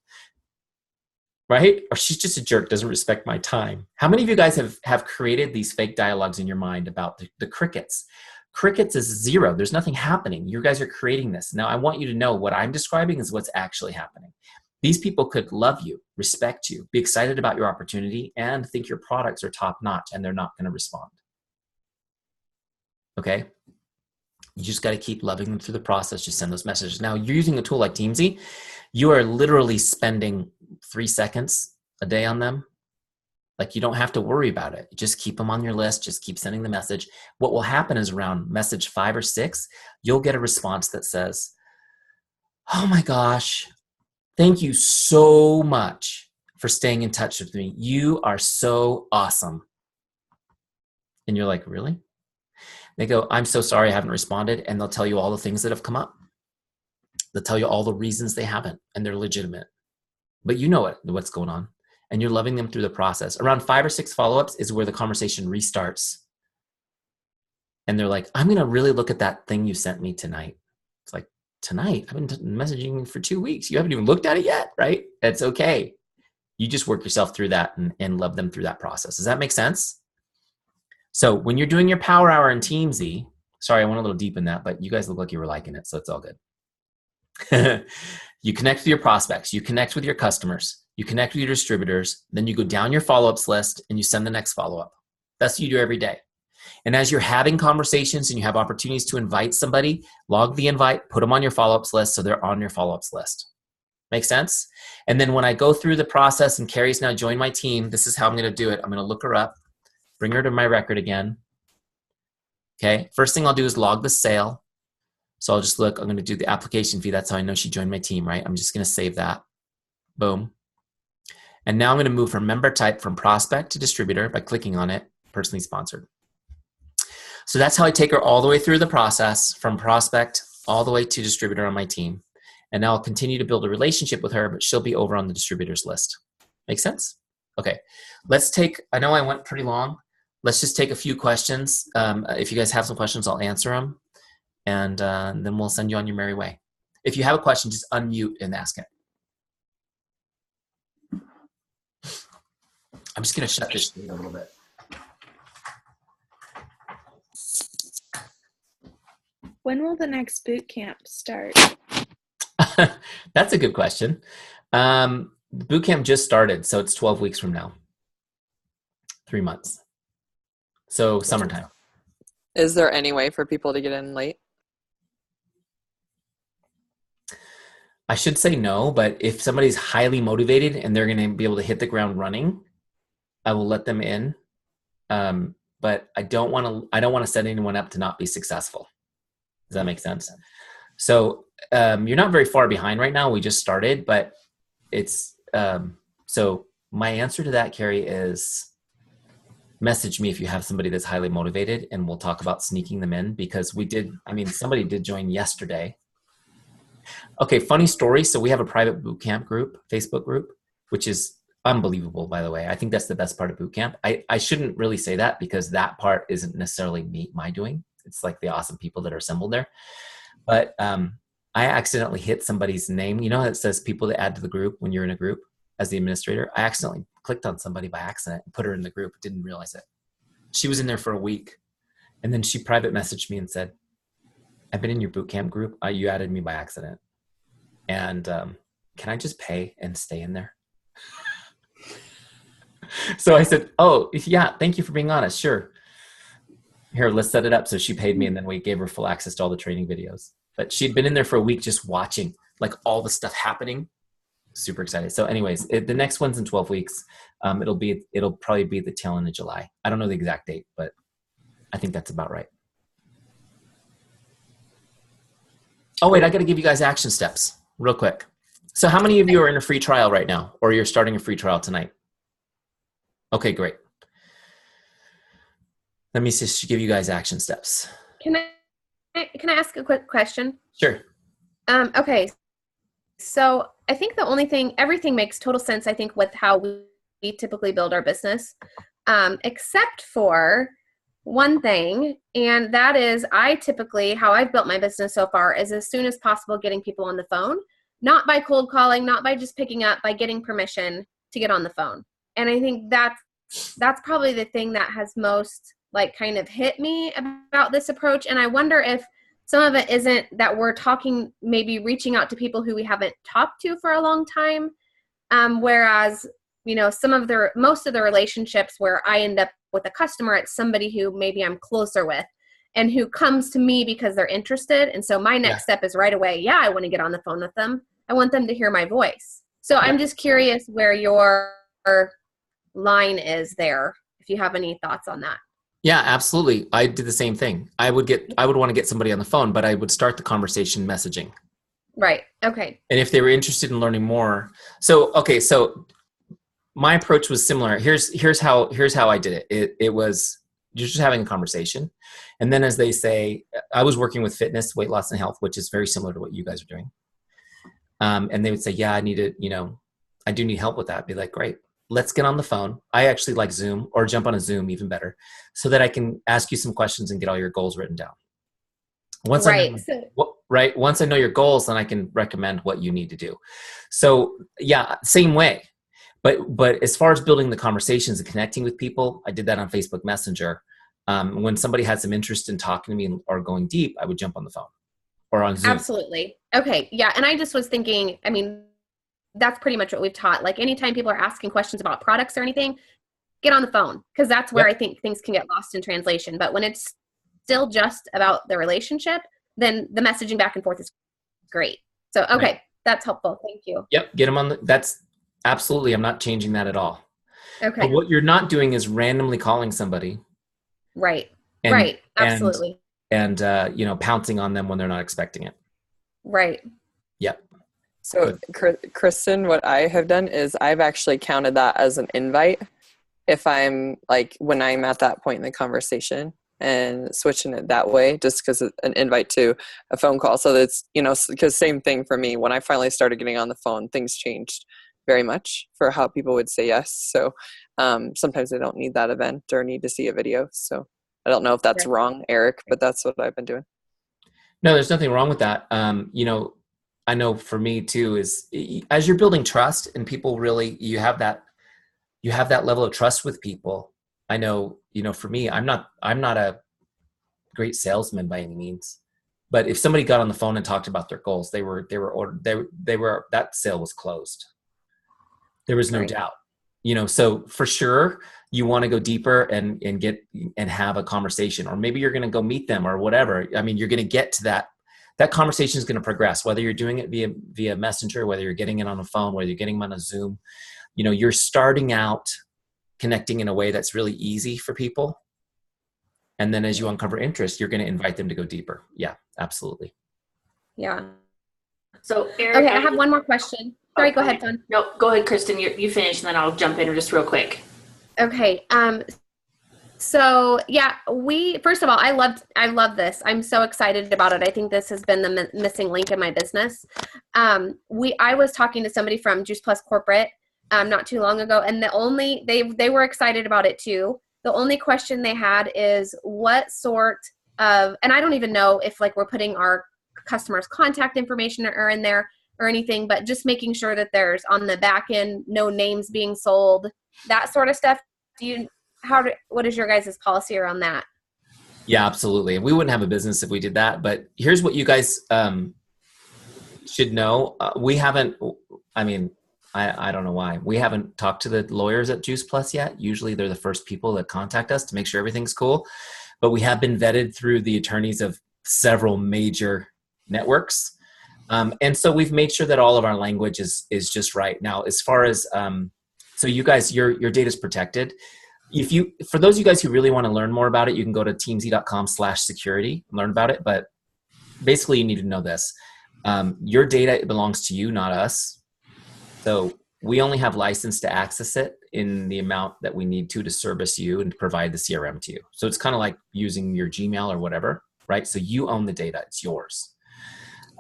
Right? Or she's just a jerk, doesn't respect my time. How many of you guys have created these fake dialogues in your mind about the crickets? Crickets is 0. There's nothing happening. You guys are creating this. Now, I want you to know what I'm describing is what's actually happening. These people could love you, respect you, be excited about your opportunity, and think your products are top-notch, and they're not going to respond. Okay? You just got to keep loving them through the process. Just send those messages. Now, you're using a tool like Teamzy. You are literally spending 3 seconds a day on them. Like, you don't have to worry about it. Just keep them on your list. Just keep sending the message. What will happen is around message 5 or 6, you'll get a response that says, oh my gosh, thank you so much for staying in touch with me. You are so awesome. And you're like, really? They go, I'm so sorry I haven't responded. And they'll tell you all the things that have come up. They'll tell you all the reasons they haven't, and they're legitimate. But you know what's going on, and you're loving them through the process. Around 5 or 6 follow-ups is where the conversation restarts. And they're like, I'm going to really look at that thing you sent me tonight. It's like, tonight? I've been messaging you for 2 weeks. You haven't even looked at it yet, right? It's okay. You just work yourself through that and love them through that process. Does that make sense? So when you're doing your power hour in Teamzy, sorry, I went a little deep in that, but you guys look like you were liking it, so it's all good. You connect with your prospects, you connect with your customers, you connect with your distributors, then you go down your follow-ups list and you send the next follow-up. That's what you do every day. And as you're having conversations and you have opportunities to invite somebody, log the invite, put them on your follow-ups list so they're on your follow-ups list. Make sense? And then when I go through the process and Kari's now joined my team, this is how I'm going to do it. I'm going to look her up, bring her to my record again. Okay, first thing I'll do is log the sale. So I'll just look, I'm going to do the application fee. That's how I know she joined my team, right? I'm just going to save that. Boom. And now I'm going to move her member type from prospect to distributor by clicking on it, personally sponsored. So that's how I take her all the way through the process, from prospect all the way to distributor on my team. And now I'll continue to build a relationship with her, but she'll be over on the distributors list. Make sense? Okay. Let's take, I know I went pretty long. Let's just take a few questions. If you guys have some questions, I'll answer them. And then we'll send you on your merry way. If you have a question, just unmute and ask it. I'm just going to shut this screen a little bit. When will the next boot camp start? That's a good question. The boot camp just started, so it's 12 weeks from now. 3 months. So summertime. Is there any way for people to get in late? I should say no, but if somebody's highly motivated and they're going to be able to hit the ground running, I will let them in. But I don't want to set anyone up to not be successful. Does that make sense? So you're not very far behind right now. We just started, but it's so my answer to that, Kari, is message me if you have somebody that's highly motivated, and we'll talk about sneaking them in, because somebody did join yesterday. Okay, funny story. So we have a private boot camp group, Facebook group, which is unbelievable, by the way. I think that's the best part of boot camp. I shouldn't really say that, because that part isn't necessarily my doing. It's like the awesome people that are assembled there. But I accidentally hit somebody's name. You know how it says people to add to the group when you're in a group as the administrator? I accidentally clicked on somebody by accident and put her in the group. Didn't realize it. She was in there for a week. And then she private messaged me and said, I've been in your boot camp group. You added me by accident. And can I just pay and stay in there? So I said, oh, yeah, thank you for being honest. Sure. Here, let's set it up. So she paid me, and then we gave her full access to all the training videos. But she'd been in there for a week just watching like all the stuff happening. Super excited. So anyways, the next one's in 12 weeks. It'll probably be at the tail end of July. I don't know the exact date, but I think that's about right. Oh, wait, I got to give you guys action steps real quick. So how many of you are in a free trial right now, or you're starting a free trial tonight? Okay, great. Let me just give you guys action steps. Can I ask a quick question? Sure. Okay. So I think the only thing, everything makes total sense, I think, with how we typically build our business, except for one thing, and that is how I've built my business so far is as soon as possible getting people on the phone, not by cold calling, not by just picking up, by getting permission to get on the phone. And I think that's probably the thing that has most like kind of hit me about this approach. And I wonder if some of it isn't that we're maybe reaching out to people who we haven't talked to for a long time. Whereas, most of the relationships where I end up with a customer, it's somebody who maybe I'm closer with and who comes to me because they're interested. And so my next step is right away. Yeah, I want to get on the phone with them. I want them to hear my voice. So I'm just curious where your line is there, if you have any thoughts on that. Yeah, absolutely. I did the same thing. I would want to get somebody on the phone, but I would start the conversation messaging. Right. Okay. And if they were interested in learning more. So my approach was similar. Here's how I did it. It was just having a conversation. And then, as they say, I was working with fitness, weight loss, and health, which is very similar to what you guys are doing. And they would say, yeah, I do need help with that. I'd be like, great, let's get on the phone. I actually like Zoom, or jump on a Zoom, even better, so that I can ask you some questions and get all your goals written down. Once I know your goals, then I can recommend what you need to do. So yeah, same way. But as far as building the conversations and connecting with people, I did that on Facebook Messenger. When somebody had some interest in talking to me or going deep, I would jump on the phone or on Zoom. Absolutely. Okay. Yeah. And I just was thinking, I mean, that's pretty much what we've taught. Like anytime people are asking questions about products or anything, get on the phone, because that's where I think things can get lost in translation. But when it's still just about the relationship, then the messaging back and forth is great. So, okay. Right. That's helpful. Thank you. Yep. Get them on that's absolutely. I'm not changing that at all. Okay. But what you're not doing is randomly calling somebody. Right. Right. Absolutely. And pouncing on them when they're not expecting it. Right. Yep. So Kristen, what I have done is I've actually counted that as an invite if I'm like, when I'm at that point in the conversation, and switching it that way, just because it's an invite to a phone call. So that's, because same thing for me, when I finally started getting on the phone, things changed very much for how people would say yes. So sometimes they don't need that event or need to see a video. So I don't know if that's wrong, Eric, but that's what I've been doing. No, there's nothing wrong with that. I know for me too, is as you're building trust and people really, you have that level of trust with people. I know, for me, I'm not a great salesman by any means, but if somebody got on the phone and talked about their goals, that sale was closed. There was no doubt, so for sure you want to go deeper and get and have a conversation, or maybe you're going to go meet them or whatever. I mean, you're going to get to that conversation is going to progress, whether you're doing it via Messenger, whether you're getting it on a phone, whether you're getting them on a Zoom. You're starting out connecting in a way that's really easy for people. And then as you uncover interest, you're going to invite them to go deeper. Yeah, absolutely. Yeah. So Eric, okay, I have one more question. Sorry, go ahead, Dawn. No, go ahead, Kristen. You finish, and then I'll jump in just real quick. Okay. So yeah, first of all, I love this. I'm so excited about it. I think this has been the missing link in my business. I was talking to somebody from Juice Plus Corporate not too long ago, and they were excited about it too. The only question they had is what sort of, and I don't even know if like we're putting our customers' contact information or in there or anything, but just making sure that there's on the back end, no names being sold, that sort of stuff. What is your guys' policy around that? Yeah, absolutely. We wouldn't have a business if we did that, but here's what you guys should know. We haven't, I don't know why. We haven't talked to the lawyers at Juice Plus yet. Usually they're the first people that contact us to make sure everything's cool. But we have been vetted through the attorneys of several major networks. And so we've made sure that all of our language is just right. Now, as far as, so you guys, your data is protected. For those of you guys who really want to learn more about it, you can go to teamzy.com/security and learn about it. But basically you need to know this. Your data belongs to you, not us. So we only have license to access it in the amount that we need to service you and provide the CRM to you. So it's kind of like using your Gmail or whatever, right? So you own the data, it's yours.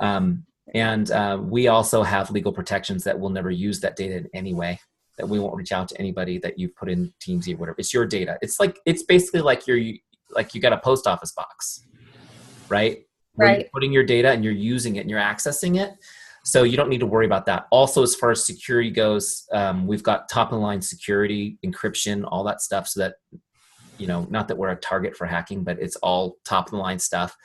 We also have legal protections that will never use that data in any way, that we won't reach out to anybody that you put in Teamzy or whatever. It's your data. It's basically like you got a post office box, right? Where you're putting your data and you're using it and you're accessing it. So you don't need to worry about that. Also, as far as security goes, we've got top of the line security, encryption, all that stuff, so that, not that we're a target for hacking, but it's all top of the line stuff.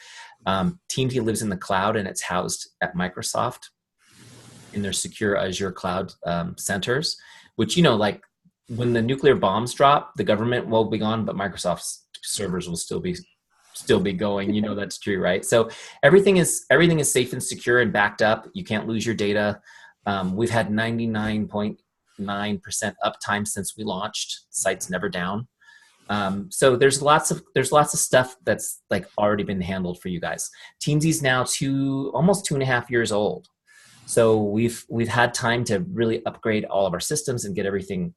Teamzy lives in the cloud and it's housed at Microsoft in their secure Azure cloud centers, which, like when the nuclear bombs drop, the government will be gone, but Microsoft's servers will still be going. That's true, right? So everything is safe and secure and backed up. You can't lose your data. We've had 99.9% uptime since we launched. The site's never down. So there's lots of stuff that's like already been handled for you guys. Teamzy's now almost 2.5 years old. So we've had time to really upgrade all of our systems and get everything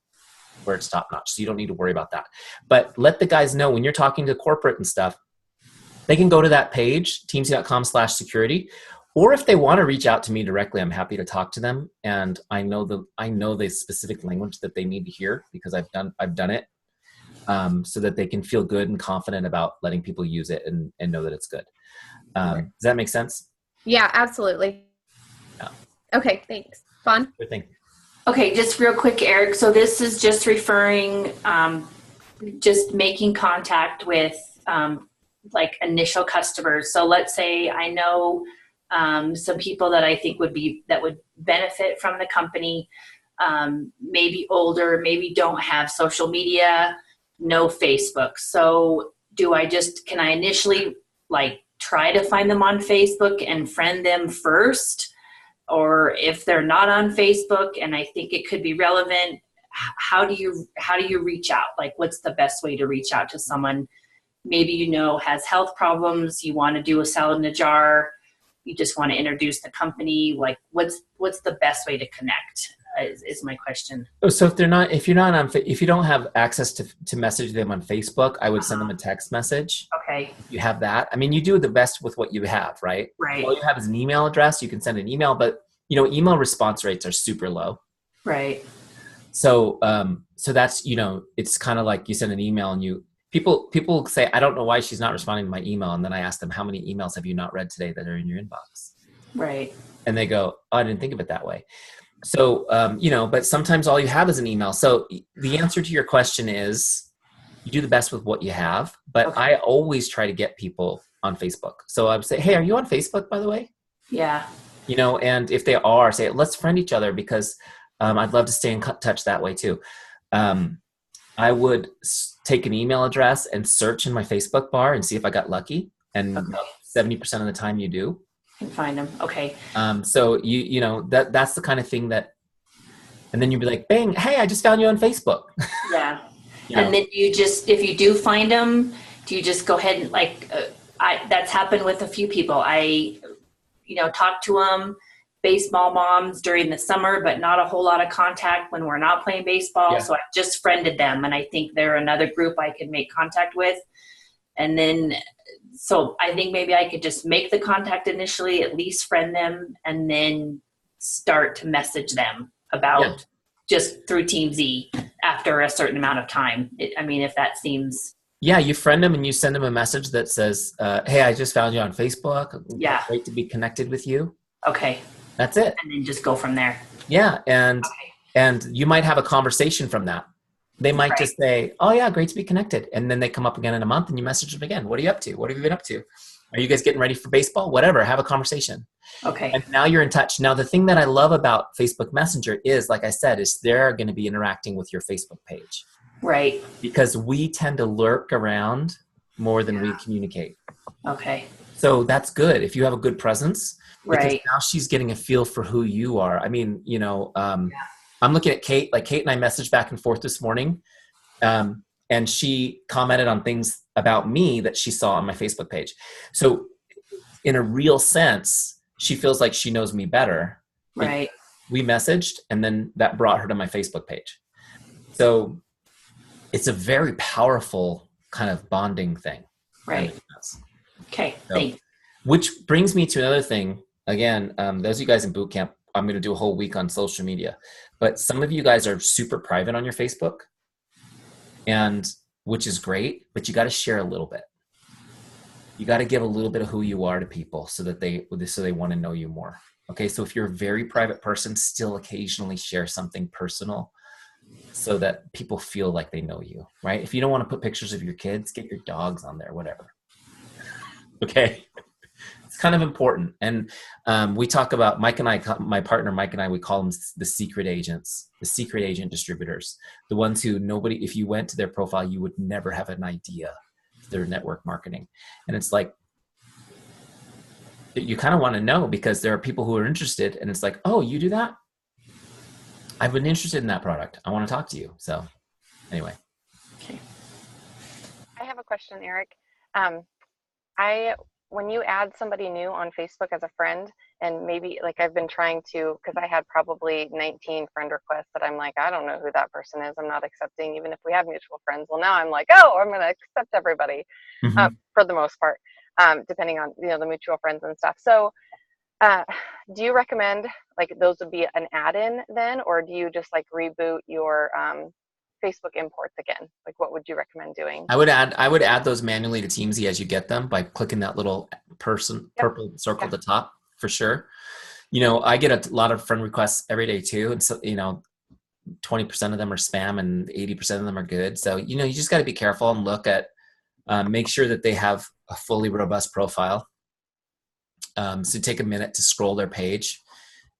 where it's top notch. So you don't need to worry about that. But let the guys know when you're talking to corporate and stuff, they can go to that page, teamzy.com/security. Or if they want to reach out to me directly, I'm happy to talk to them. And I know the specific language that they need to hear because I've done it, so that they can feel good and confident about letting people use it and know that it's good. Does that make sense? Yeah, absolutely. Yeah. Okay, thanks. Fun. Good thing. Okay, just real quick, Eric. So this is just referring, just making contact with like initial customers. So let's say I know some people that I think that would benefit from the company, maybe older, maybe don't have social media, no Facebook. So can I initially like try to find them on Facebook and friend them first? Or if they're not on Facebook and I think it could be relevant, how do you reach out? Like, what's the best way to reach out to someone? Maybe, has health problems. You want to do a salad in a jar. You just want to introduce the company. Like, what's the best way to connect is my question. So if you don't have access to message them on Facebook, I would send them a text message. Okay. You have that. I mean, you do the best with what you have, right? Right. All you have is an email address. You can send an email, but email response rates are super low. Right. So, so that's, it's kind of like you send an email and people say, I don't know why she's not responding to my email. And then I ask them, how many emails have you not read today that are in your inbox? Right. And they go, oh, I didn't think of it that way. So, but sometimes all you have is an email. So the answer to your question is you do the best with what you have, but Okay. I always try to get people on Facebook. So I would say, hey, are you on Facebook, by the way? Yeah. And if they are, say, let's friend each other because I'd love to stay in touch that way too. I would take an email address and search in my Facebook bar and see if I got lucky. And 70% of the time you do. Can find them. Okay. So that's the kind of thing that, and then you'd be like, bang, hey, I just found you on Facebook. Yeah. And then if you do find them, do you just go ahead and that's happened with a few people. I talk to them, baseball moms during the summer, but not a whole lot of contact when we're not playing baseball. Yeah. So I just friended them and I think they're another group I could make contact with. And then, so I think maybe I could just make the contact initially, at least friend them, and then start to message them about just through Teamzy after a certain amount of time. If that seems... Yeah, you friend them and you send them a message that says, hey, I just found you on Facebook. Yeah. Great to be connected with you. Okay. That's it. And then just go from there. Yeah, and you might have a conversation from that. They might just say, oh yeah, great to be connected. And then they come up again in a month and you message them again. What are you up to? What have you been up to? Are you guys getting ready for baseball? Whatever, have a conversation. Okay. And now you're in touch. Now, the thing that I love about Facebook Messenger is, like I said, is they're going to be interacting with your Facebook page. Right. Because we tend to lurk around more than we communicate. Okay. So that's good if you have a good presence. Because Right. now she's getting a feel for who you are. I'm looking at Kate. Like Kate and I messaged back and forth this morning. And she commented on things about me that she saw on my Facebook page. So in a real sense, she feels like she knows me better. Right. We messaged and then that brought her to my Facebook page. So it's a very powerful kind of bonding thing. Right. Okay. So, thanks. which brings me to another thing. Again, those of you guys in boot camp, I'm going to do a whole week on social media. But some of you guys are super private on your Facebook, and which is great, but you got to share a little bit. You got to give a little bit of who you are to people so they want to know you more. Okay, so if you're a very private person, still occasionally share something personal so that people feel like they know you, right? If you don't want to put pictures of your kids, get your dogs on there, whatever. Okay. It's kind of important. And we talk about, Mike and I, my partner Mike and I, we call them the secret agents, the secret agent distributors, the ones who if you went to their profile, you would never have an idea their network marketing. And it's like, you kind of want to know because there are people who are interested and it's like, oh, you do that? I've been interested in that product. I want to talk to you. So anyway. Okay. I have a question, Eric. When you add somebody new on Facebook as a friend, and maybe like I've been trying to, because I had probably 19 friend requests that I'm like, I don't know who that person is. I'm not accepting, even if we have mutual friends. Well, now I'm like, oh, I'm going to accept everybody for the most part, depending on, the mutual friends and stuff. So do you recommend like those would be an add-in then, or do you just like reboot your Facebook imports again? Like, what would you recommend doing? I would add those manually to Teamzy as you get them by clicking that little purple circle at the top for sure. I get a lot of friend requests every day too. And so, 20% of them are spam and 80% of them are good. So, you just got to be careful and look at, make sure that they have a fully robust profile. So take a minute to scroll their page,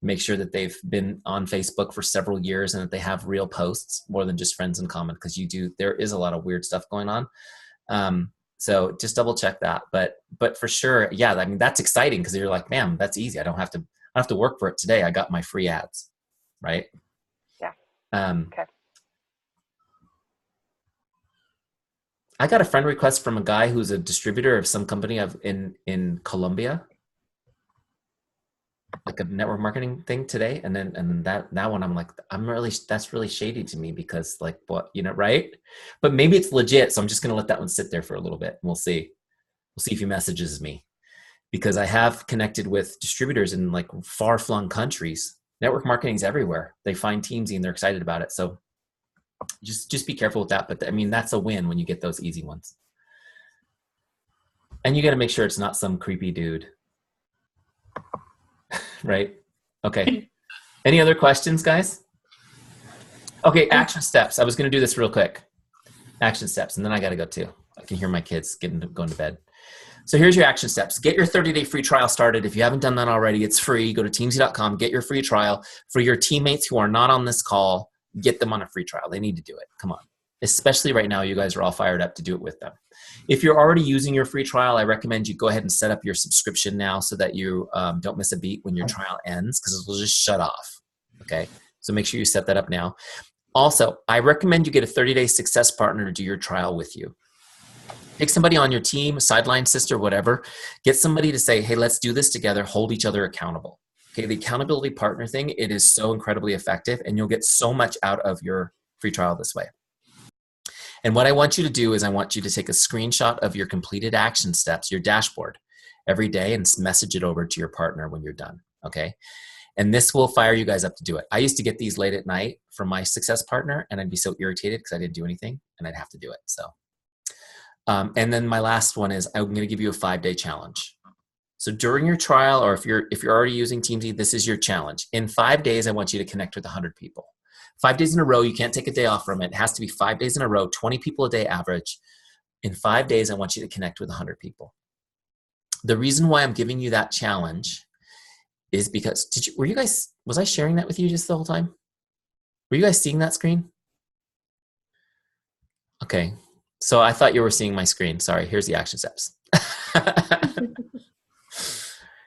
make sure that they've been on Facebook for several years and that they have real posts more than just friends in common, because there is a lot of weird stuff going on. So just double check that. But for sure, yeah, I mean, that's exciting because you're like, man, that's easy. I don't have to work for it today. I got my free ads, right? Yeah. Okay. I got a friend request from a guy who's a distributor of some company in Colombia, like a network marketing thing today. And then that one, I'm like, that's really shady to me because like what, right? But maybe it's legit. So I'm just going to let that one sit there for a little bit. And we'll see if he messages me, because I have connected with distributors in like far flung countries. Network marketing's everywhere. They find Teamzy and they're excited about it. So just be careful with that. But I mean, that's a win when you get those easy ones. And you got to make sure it's not some creepy dude. Right? Okay. Any other questions, guys? Okay, action steps. I was going to do this real quick. Action steps, and then I got to go too. I can hear my kids going to bed. So here's your action steps. Get your 30-day free trial started. If you haven't done that already, it's free. Go to teamzy.com, get your free trial. For your teammates who are not on this call, get them on a free trial. They need to do it. Come on. Especially right now, you guys are all fired up to do it with them. If you're already using your free trial, I recommend you go ahead and set up your subscription now so that you don't miss a beat when your trial ends, because it will just shut off. Okay, so make sure you set that up now. Also, I recommend you get a 30-day success partner to do your trial with you. Pick somebody on your team, sideline sister, whatever. Get somebody to say, hey, let's do this together, hold each other accountable. Okay, the accountability partner thing, it is so incredibly effective, and you'll get so much out of your free trial this way. And what I want you to do is I want you to take a screenshot of your completed action steps, your dashboard, every day, and message it over to your partner when you're done, okay? And this will fire you guys up to do it. I used to get these late at night from my success partner, and I'd be so irritated because I didn't do anything, and I'd have to do it. So, and then my last one is I'm going to give you a 5-day challenge. So during your trial, or if you're already using Teamzy, this is your challenge. In 5 days, I want you to connect with 100 people. 5 days in a row, you can't take a day off from it. It has to be 5 days in a row, 20 people a day average. In 5 days, I want you to connect with 100 people. The reason why I'm giving you that challenge is because, was I sharing that with you just the whole time? Were you guys seeing that screen? Okay, so I thought you were seeing my screen. Sorry, here's the action steps.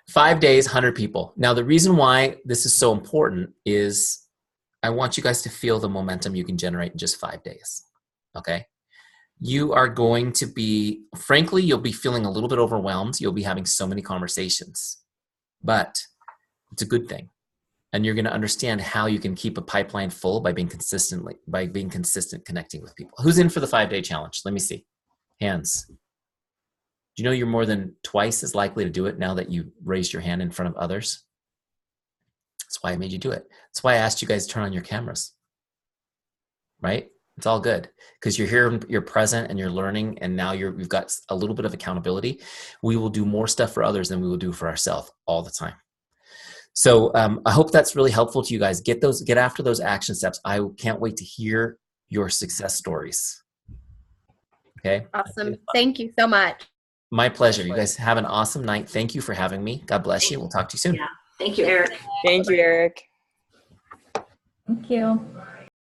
5 days, 100 people. Now, the reason why this is so important is I want you guys to feel the momentum you can generate in just 5 days, okay? You are going to be, frankly, you'll be feeling a little bit overwhelmed. You'll be having so many conversations, but it's a good thing. And you're going to understand how you can keep a pipeline full by being consistent connecting with people. Who's in for the 5-day challenge? Let me see. Hands. Do you know you're more than twice as likely to do it now that you raised your hand in front of others? That's why I made you do it. That's why I asked you guys to turn on your cameras, right? It's all good because you're here, you're present, and you're learning, and now you've got a little bit of accountability. We will do more stuff for others than we will do for ourselves all the time. So I hope that's really helpful to you guys. Get after those action steps. I can't wait to hear your success stories. Okay. Awesome. Thank you so much. My pleasure. You guys have an awesome night. Thank you for having me. God bless you. We'll talk to you soon. Yeah. Thank you, Eric. Thank you, Eric. Thank you.